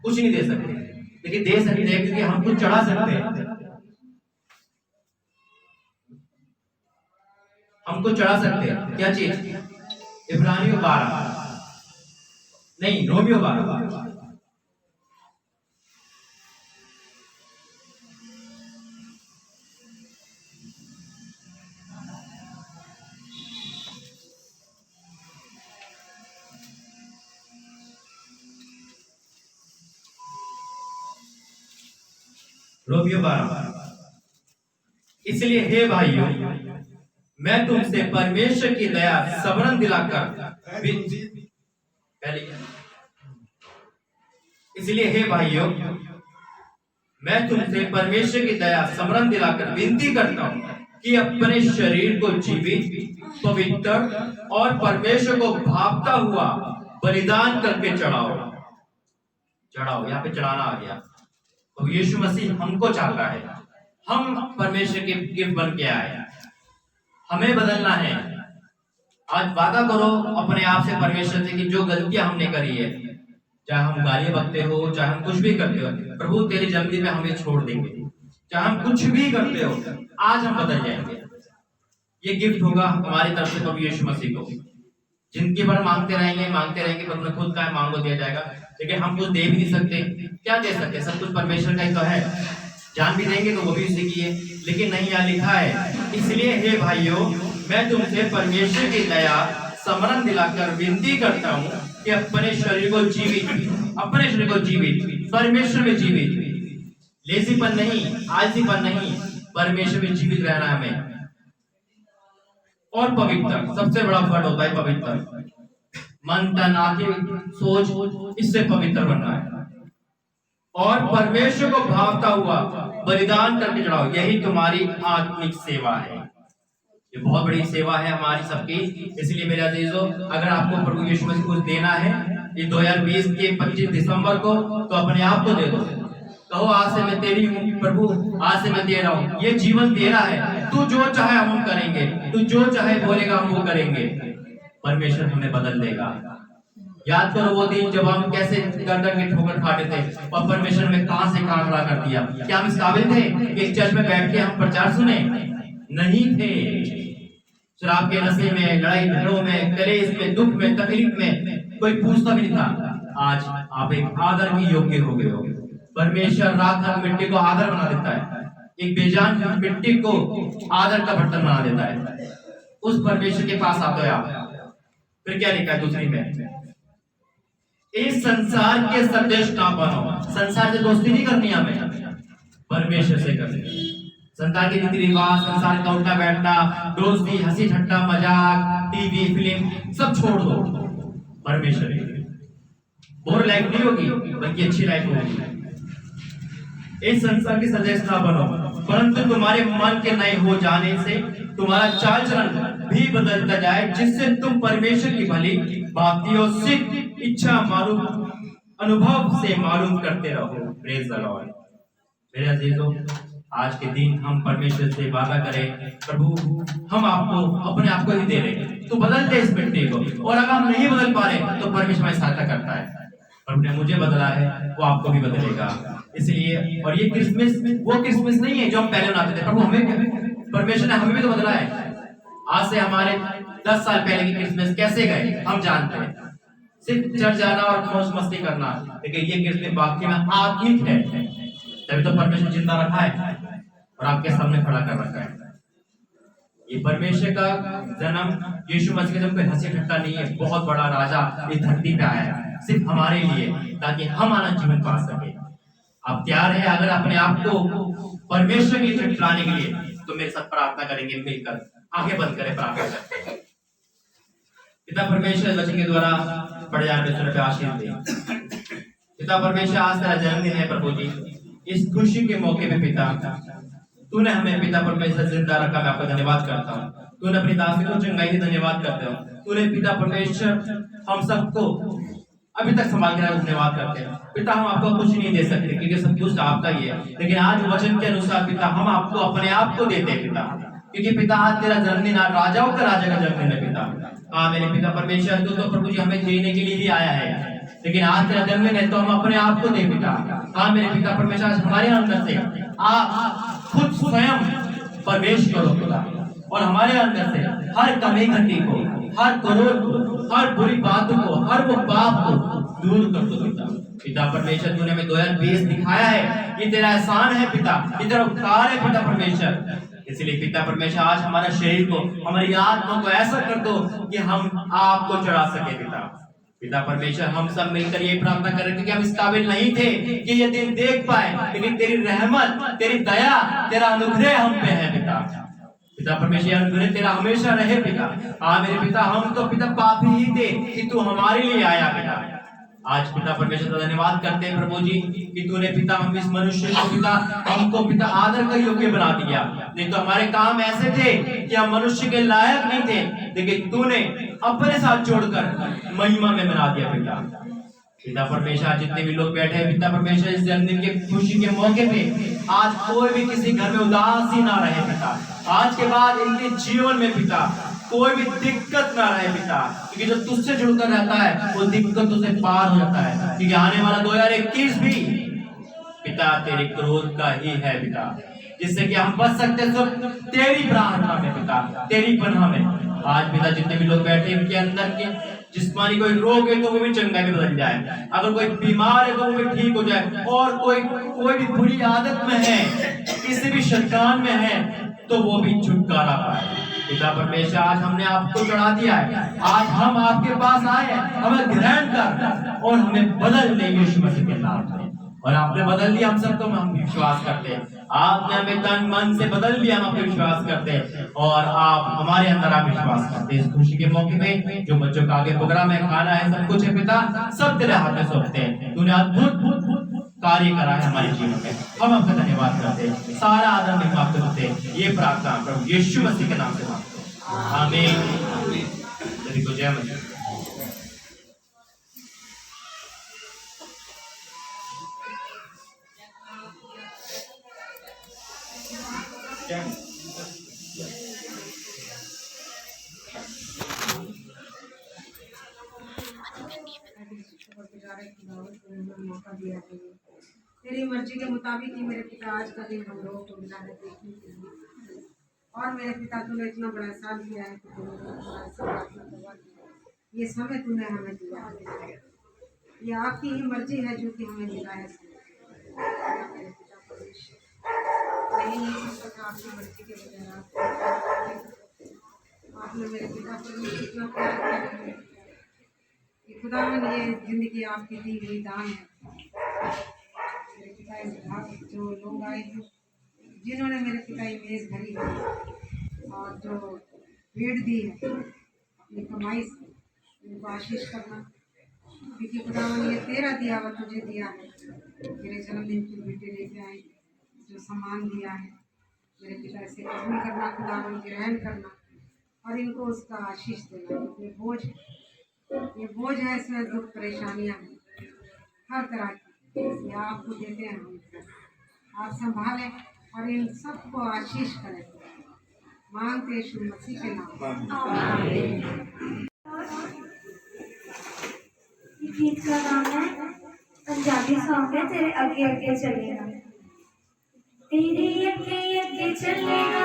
कुछ नहीं दे सकते, लेकिन दे सकते हैं क्योंकि हम कुछ चढ़ा सकते हैं। हम कुछ चढ़ा सकते हैं। क्या चीज? इब्रानियों 12 नहीं, रोमियो 12। रोमियो 12। इसलिए हे भाइयों, मैं तुमसे परमेश्वर की दया स्मरण दिलाकर इसलिए हे भाइयों, मैं तुमसे परमेश्वर की दया स्मरण दिलाकर विनती करता हूं कि अपने शरीर को जीवित, पवित्र और परमेश्वर को भावता हुआ बलिदान करके चढ़ाओ। यहाँ पे चढ़ाना आ गया। तो यीशु मसीह हमको चाहता है, हम परमेश्वर के गिफ्ट बन के आए, हमें बदलना है। आज वादा करो अपने आप से परमेश्वर से कि जो गलतियां हमने करी है, चाहे हम गाली बकते हो, चाहे हम कुछ भी करते हो, प्रभु तेरे जन्मदिन में हमें छोड़ देंगे। चाहे हम कुछ भी करते हो, आज हम बदल जाएंगे। ये गिफ्ट होगा हमारी तरफ से प्रभु यीशु मसीह को। जिंदगी भर मांगते रहेंगे, प्रभु ने खुद कहा मांगो दिया जाएगा, लेकिन हम कुछ दे भी नहीं सकते। क्या दे सकते? सब कुछ परमेश्वर का ही तो है। जान भी देंगे तो वो भी उसी की है, लेकिन नहीं यहाँ लिखा है। इसलिए हे भाइयों, मैं तुमसे परमेश्वर की दया स्मरण दिलाकर विनती करता हूँ कि अपने शरीर को जीवित, परमेश्वर में जीवित, लेजीपन नहीं, आलसीपन नहीं, परमेश्वर में जीवित रहना हमें। और पवित्र, सबसे बड़ा फल होता है पवित्र। मन तन आंखें सोच इससे पवित्र बनना है और परमेश्वर को भावता हुआ बलिदान करके चढ़ाओ, यही तुम्हारी आत्मिक सेवा है। ये बहुत बड़ी सेवा है हमारी सबकी। इसलिए मेरे अजीजों, अगर आपको प्रभु यीशु मसीह कुछ देना है इस 2020 के 25 दिसंबर को, तो अपने आप को दे दो। कहो आज से मैं तेरी हूँ प्रभु, आज से मैं दे रहा हूँ, ये जीवन तेरा है, तू जो चाहे हम करेंगे, तू जो चाहे बोलेगा हम वो करेंगे। परमेश्वर हमें बदल देगा। याद करो वो दिन जब हम कैसे गर्दन की ठोकर खाते थे और परमेश्वर में कहां से कहां खड़ा कर दिया। क्या हम इस काबिल थे कि इस चर्च में बैठ के हम प्रचार सुने? नहीं थे। शराब के नशे में, लड़ाई झगड़ों में, कलेश में, दुख में, तकलीफ में कोई पूछता भी नहीं था। आज आप एक आदर के योग्य हो गए हो। परमेश्वर रात हर मिट्टी को आदर बना देता है, एक बेजान मिट्टी को आदर का बर्तन बना देता है। उस परमेश्वर के पास आते हो आप। फिर क्या लिखा है दूसरी में, इस संसार के सदृश ना बनो। संसार से दोस्ती नहीं करनी हमें, परमेश्वर से करनी। संसार के रीति रिवाज, संसार का उठना बैठना, दोस्ती, हंसी ठट्टा, मजाक, टीवी, फिल्म सब छोड़ दो। परमेश्वर बोर लाइफ नहीं होगी बल्कि अच्छी लाइफ होगी। इस संसार के सदस्य ना बनो, परंतु तुम्हारे मन के नए हो जाने से तुम्हारा चाल चलन भी बदलता जाए, जिससे तुम परमेश्वर की भली भांति और सिद्ध इच्छा मालूम अनुभव से मालूम करते रहो। Praise the Lord. मेरे अजीजों, आज के दिन हम परमेश्वर से वादा करें, प्रभु हम आपको अपने आप को ही दे रहे, तो बदल दे इस मिट्टी को। और अगर हम नहीं बदल पा रहे तो परमेश्वर हमें सहायता करता है। प्रभु ने मुझे बदला है, वो आपको भी बदलेगा। इसलिए और ये क्रिसमस वो क्रिसमस नहीं है जो हम पहले मनाते थे। प्रभु हमें, परमेश्वर ने हमें भी तो बदला है। आज से हमारे 10 साल पहले की क्रिसमस कैसे गए हम जानते हैं, सिर्फ चर्च जाना और मौज मस्ती करना। लेकिन ये क्रिसमस वाकई में आत्मिक है, तभी तो परमेश्वर जिंदा रखा है और आपके सामने खड़ा कर रखा है। ये परमेश्वर का जन्म यीशु मसीह का जब कोई हंसी ठट्टा नहीं है, बहुत बड़ा राजा इस धरती पे आया है सिर्फ हमारे लिए, ताकि हम आनंद जीवन पा सके। आप तैयार है अगर अपने आप को परमेश्वर की तरफ लाने के लिए, तो मेरे साथ प्रार्थना करेंगे मिलकर। आंखें बंद करें, प्रार्थना करते हैं। पिता परमेश्वर वचन के द्वारा पढ़े जाने पे आशीष दे। पिता परमेश्वर, आज तेरा जन्मदिन है प्रभु जी। इस खुशी के मौके पे पिता तूने हमें पिता परमेश्वर जिंदा रखा, मैं आपका धन्यवाद करता हूँ। तूने अपनी दासी को चंगाई से धन्यवाद करते हो। तूने पिता परमेश्वर हम सबको अभी तक संभाल के धन्यवाद करते हैं। पिता हम आपको कुछ नहीं दे सकते क्योंकि सब कुछ आपका ही है, लेकिन आज वचन के अनुसार पिता हम आपको अपने आप को देते हैं पिता, क्योंकि पिता आज तेरा जन्मदिन, आज राजाओं का राजा का जन्मदिन है पिता। हाँ मेरे पिता परमेश्वर, तू तो प्रभु जी हमें देने के लिए ही आया है, लेकिन आज तेरा जन्मदिन है तो हम अपने आप को दे पिता। हाँ मेरे पिता परमेश्वर, हमारे अंदर से आप खुद स्वयं प्रवेश करो पिता, और हमारे अंदर से हर कमी घटी को, हर क्रोध को, हर बुरी बातों को, हर वो पाप को दूर कर दो पिता। पिता परमेश्वर, तूने हमें 2020 दिखाया है, ये तेरा एहसान है पिता, ये तेरा उपकार है पिता परमेश्वर। इसलिए पिता परमेश्वर, आज हमारे शरीर को, हमारी आत्मा को ऐसा कर दो कि हम आपको चढ़ा सके पिता। पिता परमेश्वर, हम सब मिलकर ये प्रार्थना कर रहे थे कि हम इस काबिल नहीं थे कि ये दिन देख पाए, लेकिन तेरी रहमत, तेरी दया, तेरा अनुग्रह हम पे है पिता। पिता परमेश्वर, अनुग्रह तेरा हमेशा रहे पिता। हाँ मेरे पिता, हम तो पिता पापी ही थे कि तू हमारे लिए आया पिता। आज पिता परमेश्वर का धन्यवाद करते हैं प्रभु जी कि तूने पिता हम इस मनुष्य को पिता, हमको पिता आदर का योग्य बना दिया। नहीं तो हमारे काम ऐसे थे कि हम मनुष्य के लायक नहीं थे, लेकिन तूने अपने साथ जोड़कर महिमा में बना दिया पिता। पिता परमेश्वर, जितने भी लोग बैठे हैं पिता परमेश्वर, इस जन्मदिन के खुशी के मौके पे आज कोई भी किसी घर में उदासी ना रहे पिता। आज के बाद इनके जीवन में पिता कोई भी दिक्कत ना रहे पिता, क्योंकि जो तुझसे जुड़कर रहता है वो दिक्कत तुझसे पार हो जाता है। क्योंकि आने वाला 2021 भी पिता तेरे क्रोध का ही है पिता, जिससे कि हम बच सकते सब तेरी प्रार्थना में पिता, तेरी पनाह में। आज पिता जितने भी लोग बैठे इनके अंदर के जिस्मानी कोई रोग है तो वो भी चंगाई में बदल जाए, अगर कोई बीमार है तो वो भी ठीक हो जाए, और कोई भी बुरी आदत में है, किसी भी शैतान में है तो वो भी छुटकारा पाए। पिता परमेश्वर, आज हमने आपको चढ़ा दिया है, आज हम आपके पास आए हैं, हमें ग्रहण कर और हमें बदल दे यीशु मसीह के नाम में। और आपने बदल दिया हम सब, तो हम विश्वास करते हैं। आपने हमें तन मन से बदल दिया, हम आप विश्वास करते हैं और आप हमारे अंदर आप विश्वास करते हैं। इस खुशी के मौके पे जो बच्चों का आगे प्रोग्राम है, खाना है, सब कुछ है पिता, सब तेरे हाथ में सौंपते हैं। तूने अद्भुत कार्य करा है हमारे जीवन में, हम आपका धन्यवाद करते हैं। सारा आदर में प्राप्त होते हैं। ये प्रार्थना प्रभु यीशु मसीह के नाम से मांगते हैं, आमीन। सभी को जय मसीह। मौका दिया है तेरी मर्जी के मुताबिक ही मेरे पिता आज का दिन हम लोगों को मिला है देखने के लिए। और मेरे पिता तूने इतना बड़ा साल किया है कि तूने ये समय तूने हमें दिया है, ये आपकी ही मर्जी है जो कि हमें मिला है। मेरे पिता परमेश्वर नहीं सकता आपकी मर्जी के बगैर। आपने मेरे पिता परमेश्वर इतना प्यार किया है कि खुदावन ये जिंदगी आपकी दी हुई दान है। मेरे पिता इस भाग जो लोग आए हैं जिन्होंने मेरे पिता की मेज भरी है और जो भेड़ दी है अपनी कमाई से, उनको आशीष करना, क्योंकि खुदावन ये तेरा दिया हुआ तुझे दिया है। मेरे जन्मदिन की बेटे लेके आए जो सामान दिया है, मेरे पिता से कबूल करना, खुदावन ग्रहण करना और इनको उसका आशीष देना। ये बोझ है, इसमें दुख परेशानियां हैं हर तरह की, ये आपको देते हैं। हम आप संभालें और इन सबको आशीष करें, मांगते यीशु मसीह के नाम। ये गीत का नाम है पंजाबी सॉन्ग है तेरे अगे अगे चलेगा। तेरे अगे अगे चलेगा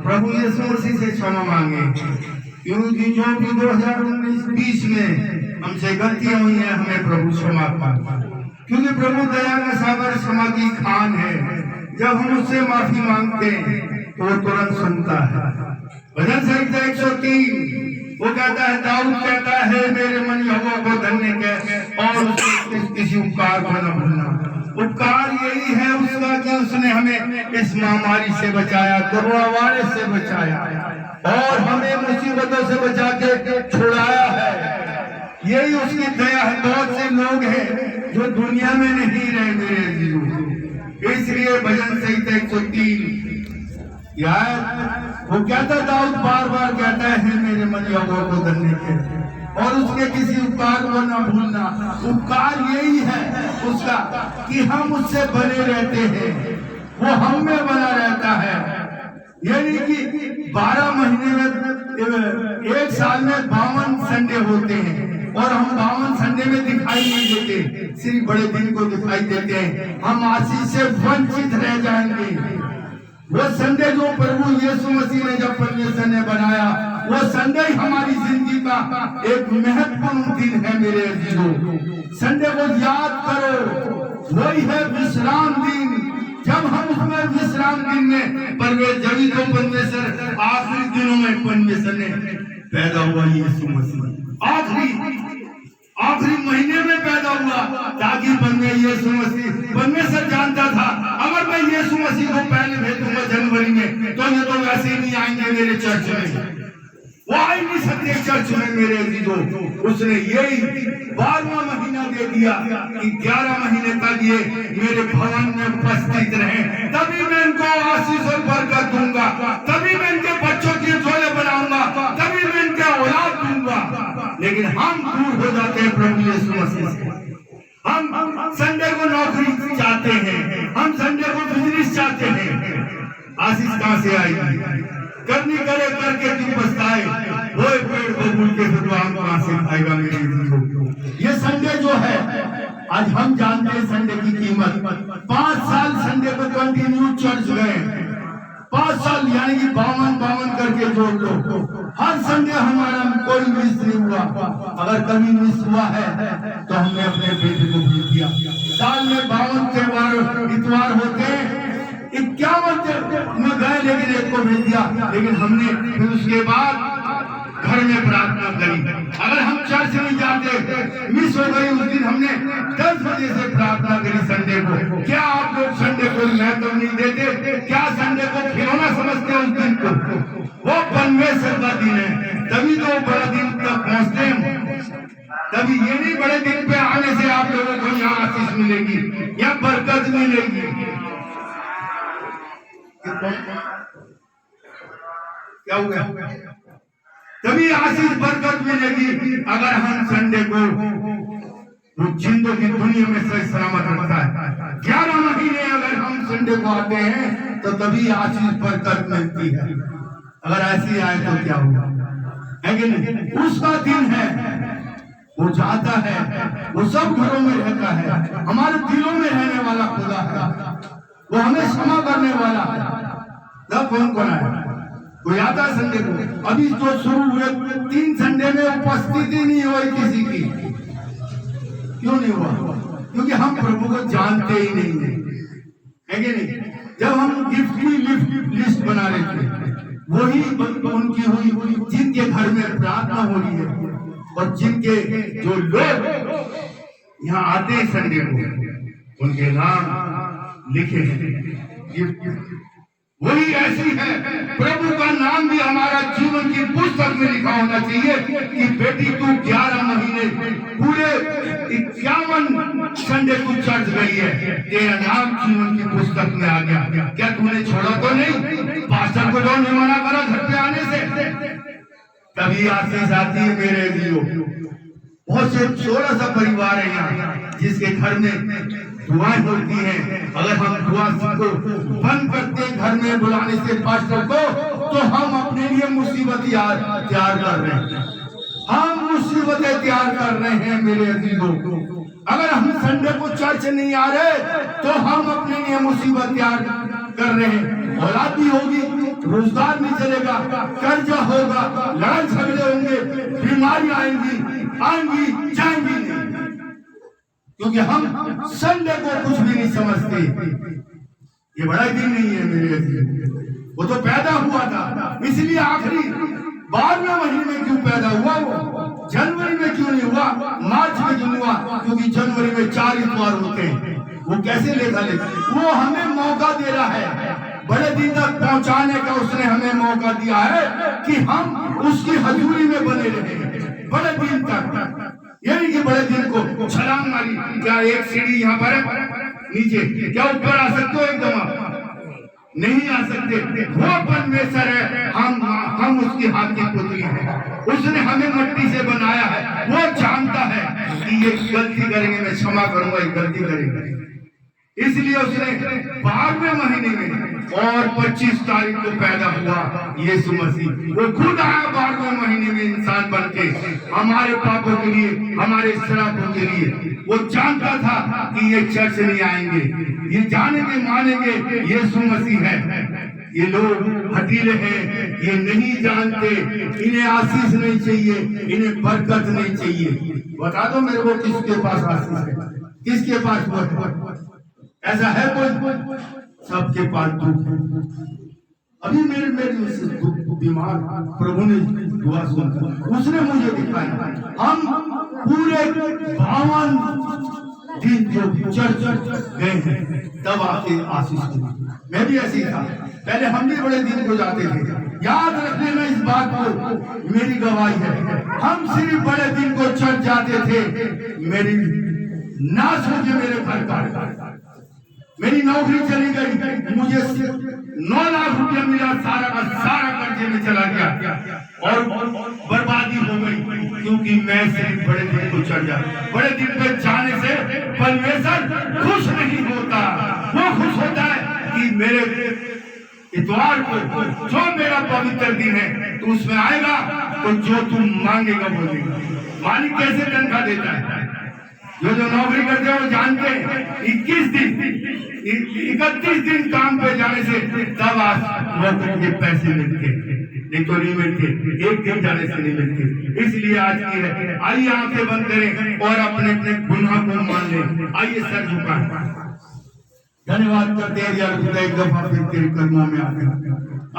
प्रभु यीशु मसीह से क्षमा मांगे, क्योंकि जो भी 2019-20 में हमसे गलतियां हुई हैं हमें प्रभु क्षमा कर, क्योंकि प्रभु दया का सागर क्षमा की खान है। जब हम उससे माफी मांगते हैं तो वो तुरंत सुनता है। भजन संहिता 103 वो कहता है, दाऊद कहता है मेरे मन यहोवा को धन्य कह और उसके किसी उपकार को न भूलना। उपकार यही है उसका कि उसने हमें इस महामारी से बचाया, दुर्वारे से बचाया और हमें मुसीबतों से बचा के छुड़ाया है। यही उसकी दया है। बहुत से लोग हैं जो दुनिया में नहीं रहे मेरे अजीजों, इसलिए भजन संहिता 103 यार वो कहता दाऊद बार बार कहता है मेरे मरियमों को धन्य के, और उसके किसी उपकार को न भूलना। उपकार यही है उसका कि हम उससे बने रहते हैं, वो हम में बना रहता है। यानी कि 12 महीने में, एक साल में 52 संडे होते हैं, और हम 52 संडे में दिखाई नहीं देते, सिर्फ बड़े दिन को दिखाई देते हैं। हम आशीष से वंचित रह जाएंगे। वो संडे जो प्रभु यीशु मसीह ने जब परमेश्वर ने बनाया, वो संडे हमारी जिंदगी का एक महत्वपूर्ण दिन है मेरे अजीजों। संडे को याद करो, वही है विश्राम दिन। जब हम उसमें विश्राम दिन में जभी तो परमेश्वर आखिरी दिनों में परमेश्वर ने पैदा हुआ यीशु मसीह, आखिरी महीने में पैदा हुआ, ताकि यीशु मसीह परमेश्वर जानता था अगर मैं यीशु मसीह को पहले भेजूंगा जनवरी में, तो ये तो वैसे ही नहीं आएंगे मेरे चर्च में, वो आ ही नहीं सकते चर्च में मेरे अजीजों। उसने यही 12वां महीना दे दिया कि 11 महीने तक ये मेरे भवन में उपस्थित रहे, तभी मैं इनको आशीष और बरकत दूंगा, तभी मैं इनके बच्चों की झोले बनाऊंगा, तभी मैं इनके औलाद दूंगा। लेकिन हम दूर हो जाते हैं प्रभु यीशु मसीह से। हम संडे को नौकरी चाहते हैं, हम संडे को बिजनेस चाहते हैं। आशीष कहां से आएगी? करनी करे करके तू पछताए, वो पेड़ बबूल के आम कहां से खाएगा मेरे जीवन। ये संडे जो है, आज हम जानते हैं संडे की कीमत। 5 साल संडे को कंटिन्यू चर्च गए, 5 साल यानी कि 52 करके जोड़ लो। हर संडे हमारा कोई मिस नहीं हुआ। अगर कभी मिस हुआ है तो हमने अपने बेटे को भेज दिया। साल में 52 त्योहार इतवार होते हैं, 51 में गए लेकिन एक को भेज दिया। लेकिन हमने फिर उसके बाद घर में प्रार्थना करी। अगर हम चर्च नहीं जाते, मिस हो गई उस दिन, हमने 10 बजे से प्रार्थना करी संडे को। क्या आप लोग संडे को महत्व नहीं देते? क्या संडे को खिलौना समझते हैं? उस दिन को वो परमेश्वर का दिन है, तभी तो बड़ा दिन तक पहुंचते हैं। तभी ये नहीं बड़े दिन पे आने से आप लोगों को यहाँ आशीष मिलेगी या बरकत मिलेगी। क्या हुआ? तभी आशीष बरकत मिलेगी अगर हम संडे को जिंदों की दुनिया में सही सलामत रखता है। 11 महीने अगर हम संडे को आते हैं तो तभी आशीष बरकत मिलती है। अगर ऐसी आए तो क्या होगा? है कि नहीं? उसका दिन है, वो जाता है, वो सब घरों में रहता है, हमारे दिलों में रहने वाला खुदा है, वो हमें क्षमा करने वाला है। तब कौन है? कोई आता है संडे को? अभी जो शुरू हुए 3 संडे में उपस्थिति नहीं हुई किसी की। क्यों नहीं हुआ? क्योंकि हम प्रभु को जानते ही नहीं है कि नहीं? जब हम गिफ्ट की लिस्ट बना रहे थे, वही उनकी हुई जिनके घर में प्रार्थना हो रही है, और जिनके जो लोग यहाँ आते हैं संडे को, उनके नाम लिखे हैं। वही ऐसी है। प्रभु का नाम भी हमारा जीवन की पुस्तक में लिखा होना चाहिए कि बेटी तू 11 महीने पूरे 51 संडे को चर्च गई है, तेरा नाम जीवन की पुस्तक में आ गया। क्या तूने छोड़ा तो नहीं? पास्टर को जो नहीं मना करा घर पे आने से, तभी आशीष आती है मेरे जीवो। बहुत से छोटा सा परिवार है यहाँ जिसके घर में दुआएं होती हैं। अगर हम दुआ को बंद करते हैं घर में बुलाने से पास्टर को, तो हम अपने लिए मुसीबत तैयार कर रहे हैं। हम मुसीबतें तैयार कर रहे हैं मेरे अजीजों। अगर हम संडे को चर्च नहीं आ रहे तो हम अपने लिए मुसीबत तैयार कर रहे हैं। औलाद भी होगी, रोजगार नहीं चलेगा, कर्जा होगा, लड़ाई झगड़े होंगे, बीमारी आएंगी जाएंगी नहीं, क्योंकि हम संडे को कुछ भी नहीं समझते। ये बड़ा दिन नहीं है मेरे अजीज। वो तो पैदा हुआ था, इसलिए आखिरी 12वें महीने में क्यों पैदा हुआ? वो जनवरी में क्यों नहीं हुआ? मार्च में क्यों हुआ? क्योंकि जनवरी में 4 इतवार होते हैं। वो कैसे लेखा ले? वो हमें मौका दे रहा है बड़े दिन तक पहुंचाने का। उसने हमें मौका दिया है कि हम उसकी हजूरी में बने रहे बड़े दिन तक। यानी कि बड़े दिन को छलांग मारी। क्या एक सीढ़ी यहाँ पर है नीचे, क्या ऊपर आ सकते हो एकदम आप? नहीं आ सकते। वो परमेश्वर है, हम उसकी हाथ की पुतली हैं। उसने हमें मिट्टी से बनाया है। वो जानता है कि ये गलती करेंगे, मैं क्षमा करूंगा, ये गलती करेंगे। इसलिए उसने 12वें महीने में और 25 तारीख को पैदा हुआ यीशु मसीह। वो खुद आया 12वें महीने में इंसान बन के हमारे पापों के लिए, हमारे श्रापों के लिए। वो जानता था कि ये चर्च नहीं आएंगे, ये जानेंगे मानेंगे यीशु मसीह है। ये लोग हठीले हैं, ये नहीं जानते, इन्हें आशीष नहीं चाहिए, इन्हें बरकत नहीं चाहिए। बता दो मेरे को किसके पास आशीष है, किसके पास बरकत? ऐसा है कोई? सबके पास दुख है। अभी मेरे बीमार प्रभु ने दुआ सुन, उसने मुझे दिखाया। हम पूरे 52 दिन जो चर्च गए हैं तब आके आशीष मिली। मैं भी ऐसी था, पहले हम भी बड़े दिन को जाते थे। याद रख लेना इस बात को, मेरी गवाही है। हम सिर्फ बड़े दिन को चर्च जाते थे। मेरी ना सोचे मेरे घर का, मेरी नौकरी चली गई, मुझे 9 लाख रुपया मिला, सारा का सारा कर्जे में चला गया और बर्बादी हो गई, क्योंकि मैं सिर्फ बड़े दिन को चढ़ जाता। बड़े दिन पे जाने से परमेश्वर खुश नहीं होता। वो खुश होता है कि मेरे इतवार को जो मेरा पवित्र दिन है तो उसमें आएगा, तो जो तुम मांगेगा वो देगा। मालिक कैसे तनख्वाह देता है? जो नौकरी करते हैं वो जानते हैं 31 दिन काम पे जाने से तब नौकरी के पैसे मिलते, नहीं तो नहीं मिलते, एक दिन जाने से नहीं मिलते। इसलिए आज की है, आइए आंखें बंद करें और अपने अपने गुनाह को मान लें। आइए सर झुकाएं, धन्यवाद करते हैं। एक दफा फिर तेरे कदमों में आते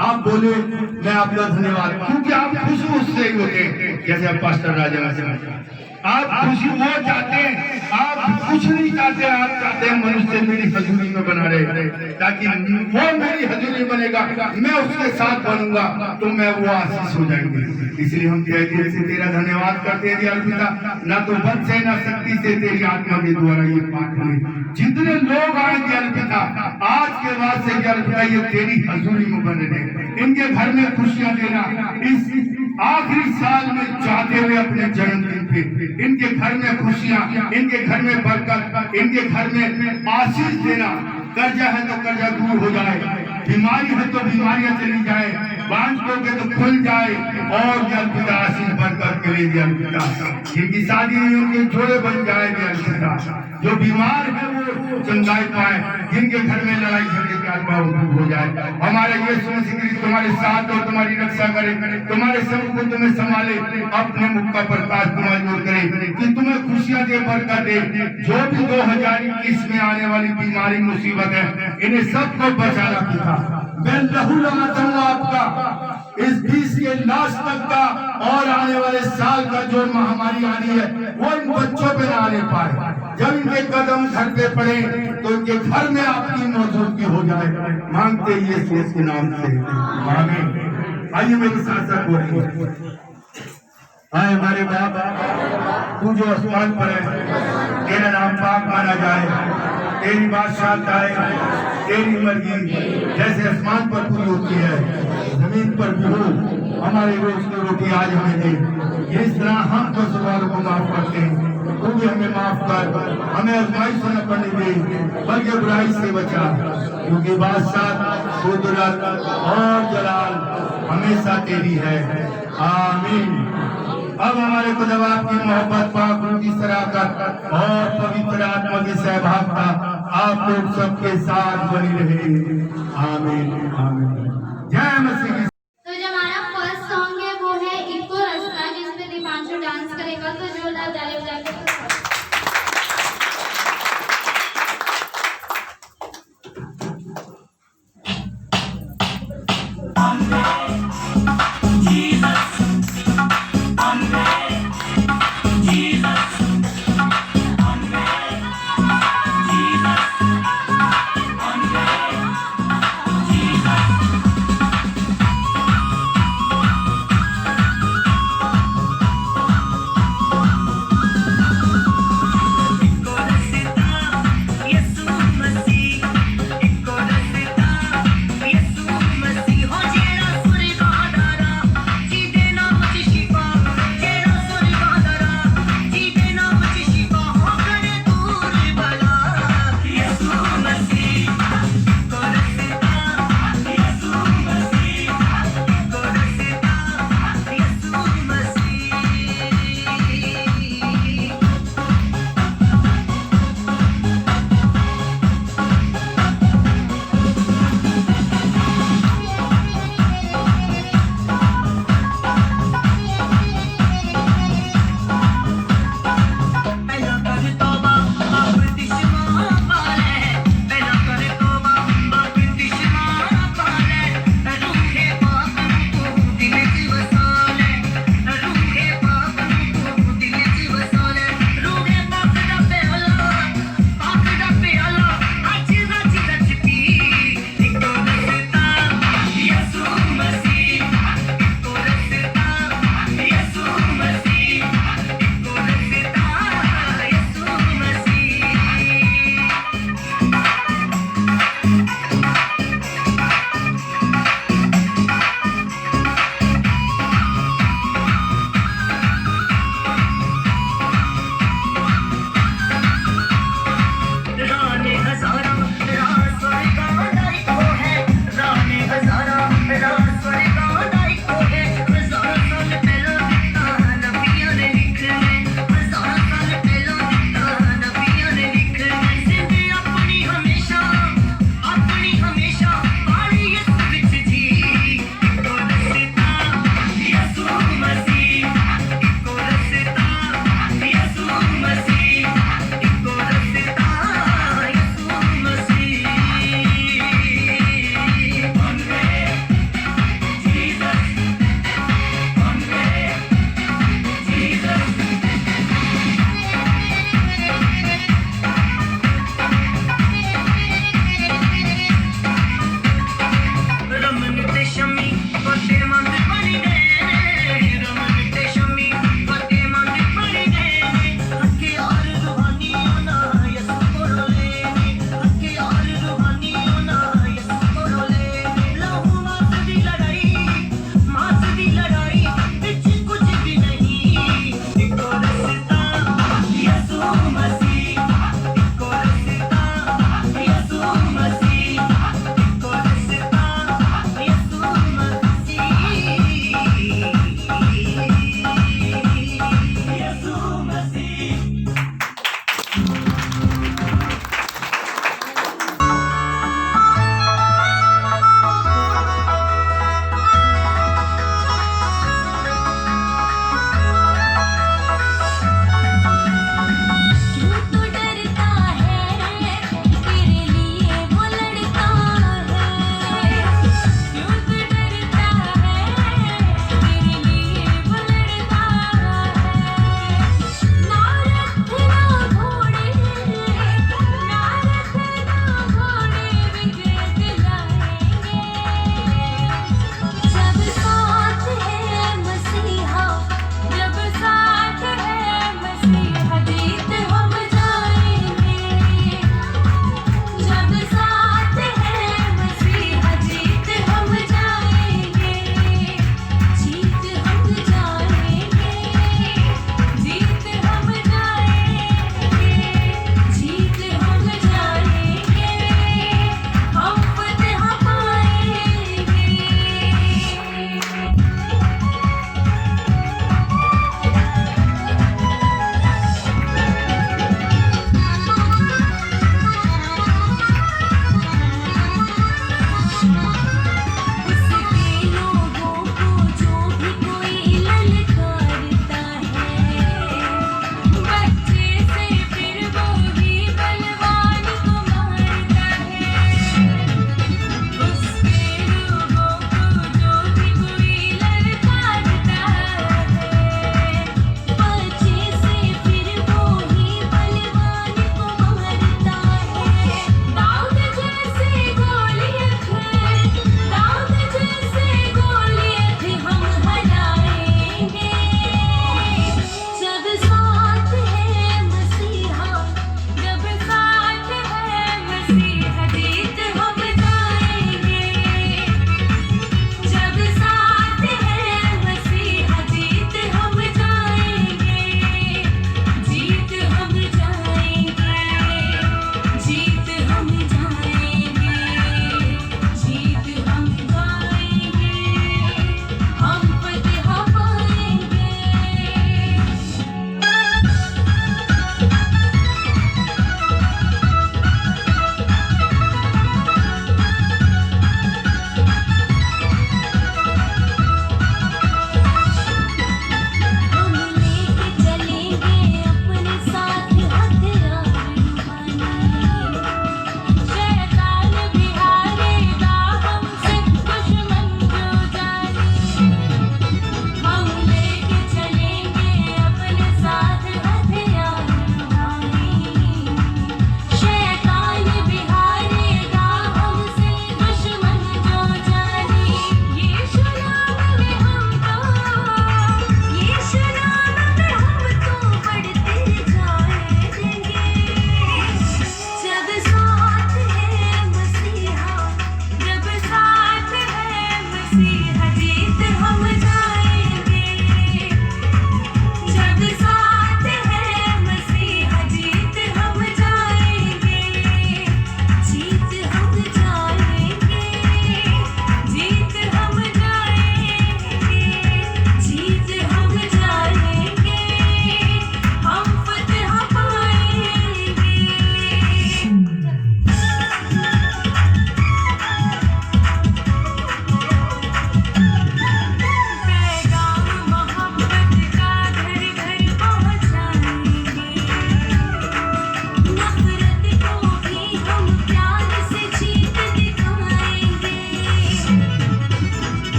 आप बोले मैं आपका धन्यवाद, क्योंकि आप खुश उससे होते हैं। जैसे आप पास्टर राजा से आप खुशी वो चाहते हैं, आप कुछ नहीं चाहते, आप चाहते हैं मनुष्य मेरी हजूरी में बना रहे, ताकि वो मेरी हजूरी बनेगा, मैं उसके साथ बनूंगा, तो मैं वो आशीष हो जाएंगे। इसलिए हम दिल से तेरा धन्यवाद करते हैं दयालु पिता। ना तो बल से ना शक्ति से, तेरी आत्मा के द्वारा ये पाठ हुए। जितने लोग आए दयालु पिता, आज के बाद से दयालु पिता ये तेरी हजूरी में बने रहे, इनके घर में खुशियां देना। इस आखिरी साल में जाते हुए अपने जन्मदिन पे इनके घर में खुशियां, इनके घर में बरकत, इनके घर में आशीष देना। कर्जा है तो कर्जा दूर हो जाए, बीमारी है तो बीमारियां चली जाए, बांझ लोगे तो खुल जाए, और जल पिता आशीष बरकत के लिए जल पिता जिनकी शादी नहीं उनके जोड़े बन जाए जल पिता, जो बीमार है वो चंगाई पाए, जिनके घर में लड़ाई झगड़े की आत्मा दूर हो जाए। हमारे यीशु मसीह तुम्हारे साथ और तुम्हारी रक्षा करे, तुम्हारे सब को तुम्हें संभाले, अपने मुख का प्रकाश तुम्हारी ओर करे, कि तुम्हें खुशियां दे, बरकत दे। जो भी 2021 में आने वाली बीमारी मुसीबत है, इन्हें सबको बचाना पिता। मैं लहू लगाता हूँ आपका इस 20 के लास्ट तक का और आने वाले साल का जो महामारी आनी है वो इन बच्चों पे ना आने पाए। जब इनके कदम घर पे पड़े तो इनके घर में आपकी मौजूदगी हो जाए। मांगते ये यीशु के नाम से, आमीन। आइए मेरे साथ साथ बोलिए, आए हमारे बाप, तू जो आसमान पर है, तेरा नाम पाक माना जाए, तेरी बादशाहत आए, तेरी मर्जी जैसे आसमान पर पूरी होती है जमीन पर भी हो। हमारे रोज की रोटी आज हमें दे, इस तरह हम तो सवालों को माफ करते हैं, तू भी हमें माफ कर, हमें आजमाइश से न पड़ने दे, बल्कि बुराई से बचा, क्योंकि बादशाह, कुदरत और जलाल हमेशा तेरी है, आमीन। अब हमारे खुदा की मोहब्बत, पाक रूह की शराकत और पवित्र आत्मा की सहभागिता आप लोग सबके साथ बनी रहे, आमीन आमीन। जय मसीह। तो जो हमारा फर्स्ट सॉन्ग है वो है इको रास्ता, जिसमें दीपांशु डांस करेगा, तो जोरदार ताली बजाकर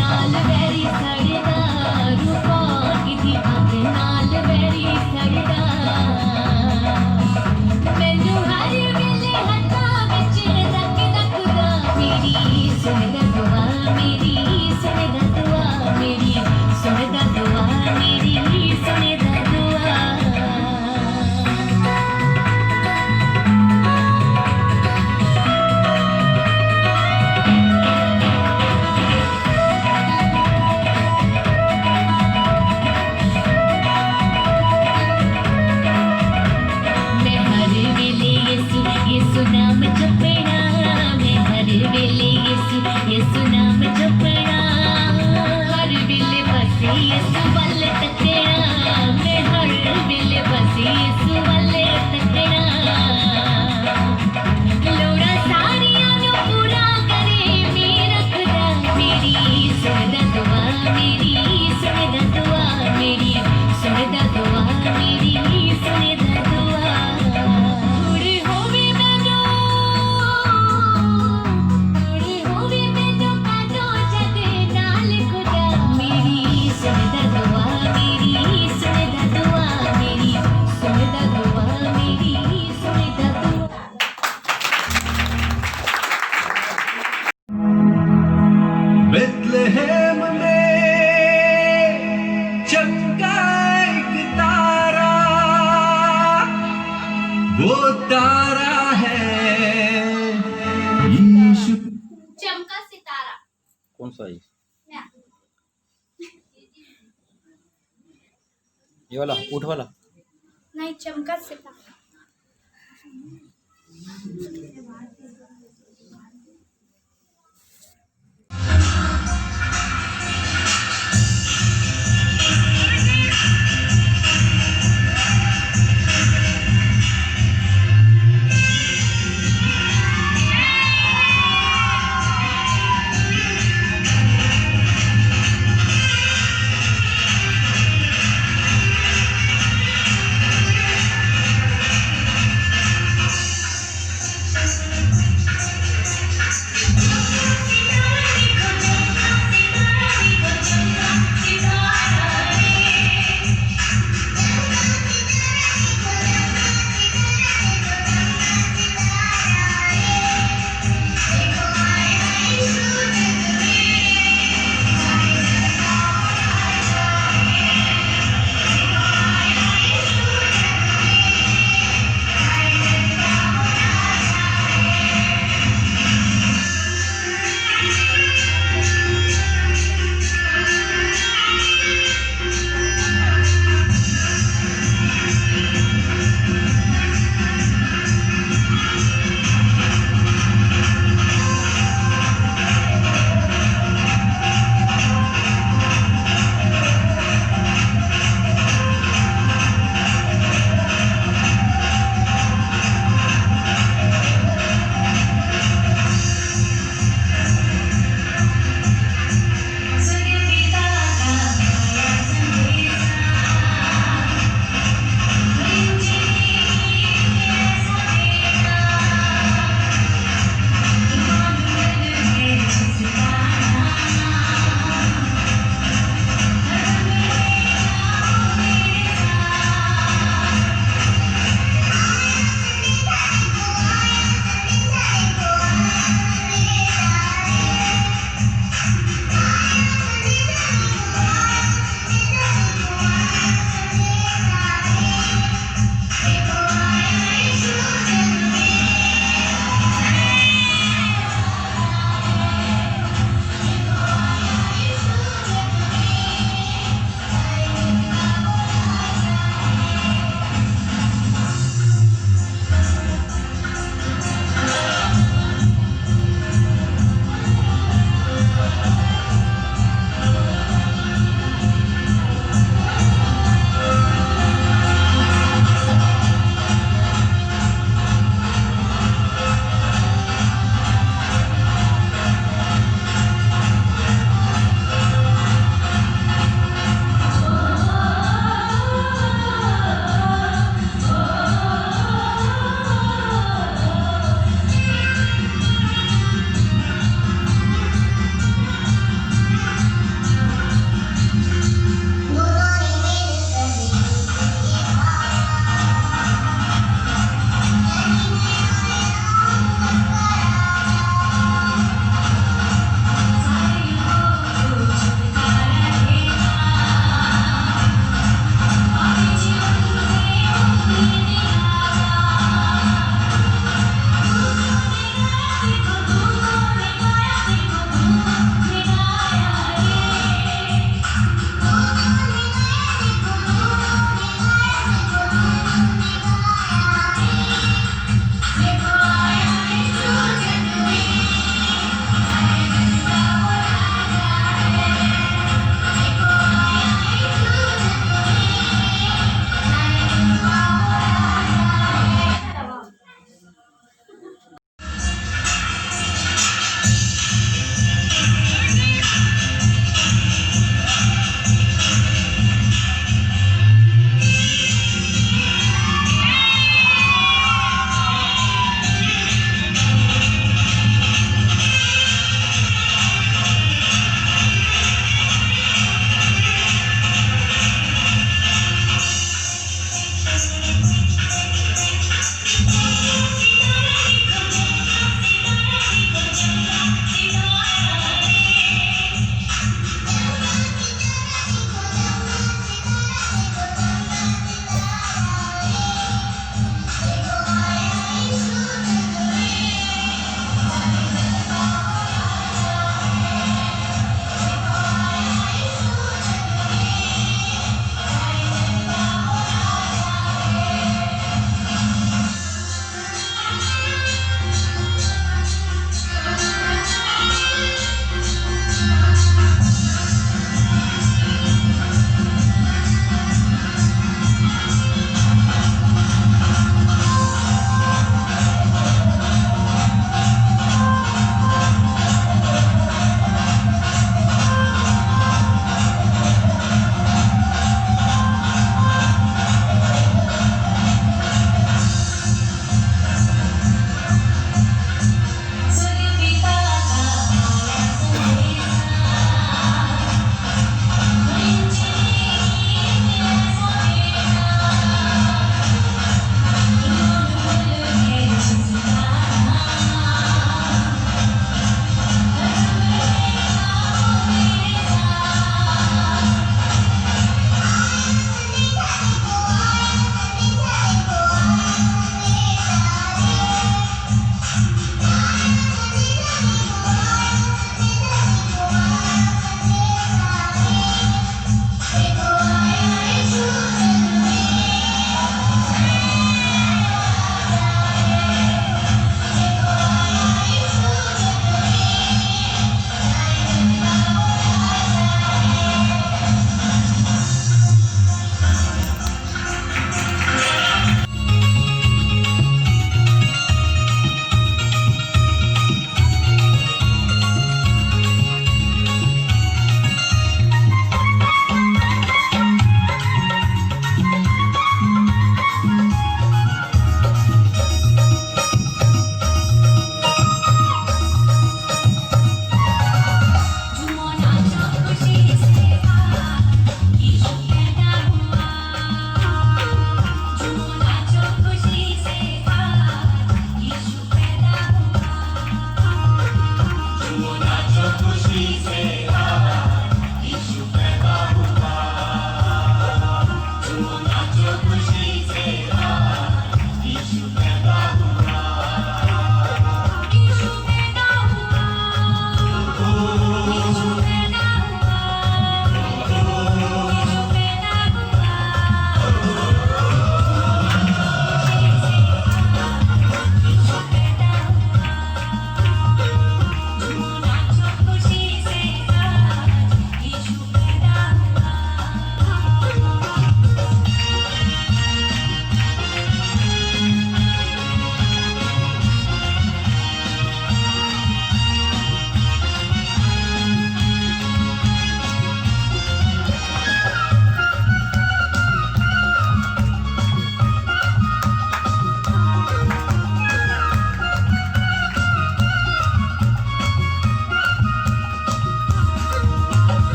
नाल वैरी सड़दा रूपा किसी अग नाल वैरी सड़दा मैनू हर वेले हत्थां विच रखदा मेरी सुनदा दुआ मेरी सुनदा दुआ मेरी सुनदा दुआ मेरी सुनदा दुआ मैं हर वेले यीशु नाम जपना मैं हर वेले यीशु नाम जपना हर वेले बस यीशु वल तकना मैं हर वेले बस यीशु वल तकना लोड़ा सारियां नु पूरा करे मेरा खुदा मेरी सुनदा दुआ मेरी सुनदा दुआ मेरी सुनदा दुआ मेरी सुनदा दुआ थोड़ी होवे मैनू काटो जदे नाल खुदा मेरी सुनदा दुआ मेरी सुनदा दुआ मेरी सुनदा दुआ मेरी सुनदा दुआ बेथलेहम में चमका एक तारा, वो तारा है यीशु। चमका सितारा। कौन सा है ये वाला ऊँट वाला? नहीं, चमका सितारा।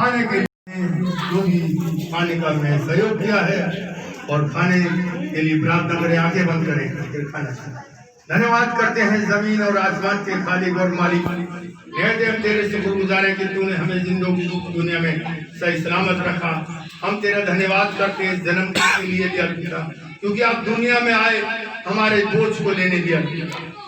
खाने के लिए जो भी खाने का मैं सहयोग किया है और खाने के लिए प्रार्थना करें, आंखें बंद करें, फिर खाना खाएं। धन्यवाद करते हैं जमीन और आसमान के खालिक और मालिक। हम तेरे शुक्रगुजार हैं कि तूने हमें जिंदगी दुनिया में सही सलामत रखा। हम तेरा धन्यवाद करते हैं जन्म के लिए दिया पिता, क्योंकि आप दुनिया में आए हमारे बोझ को लेने दिया,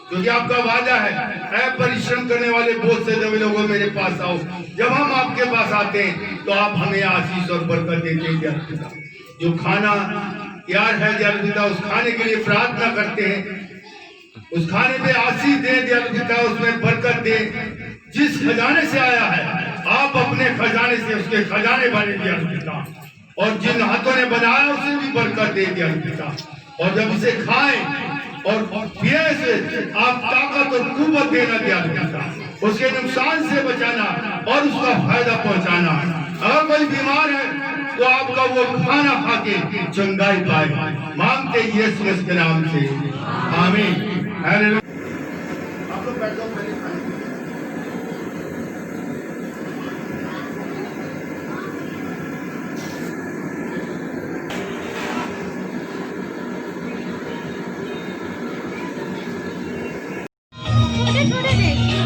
क्योंकि आपका वादा है परिश्रम करने वाले बोझ से दबे लोगों मेरे पास आओ। जब हम आपके पास आते हैं तो आप हमें आशीष और बरकत देते हैं पिता। जो खाना यार है दयालु पिता, उस खाने के लिए प्रार्थना करते हैं, उस खाने पे आशीष दे दयालु पिता, उसमें बरकत दे। जिस खजाने से आया है आप अपने खजाने से उसके खजाने भरे दयालु पिता, और जिन हाथों ने बनाया उसे भी बरकत दे दयालु पिता। और जब इसे खाएं और पिए से आप ताकत और कुव्वत देना दयालु पिता, उसके नुकसान से बचाना और उसका फायदा पहुंचाना। अगर कोई बीमार है तो आपका वो खाना खा के चंगाई पाए, मांगते यीशु मसीह के नाम से, आमीन। हालेलुया। आप लोग बैठो, पहले खाएं। थोड़े देखिए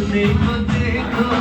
देखो देखो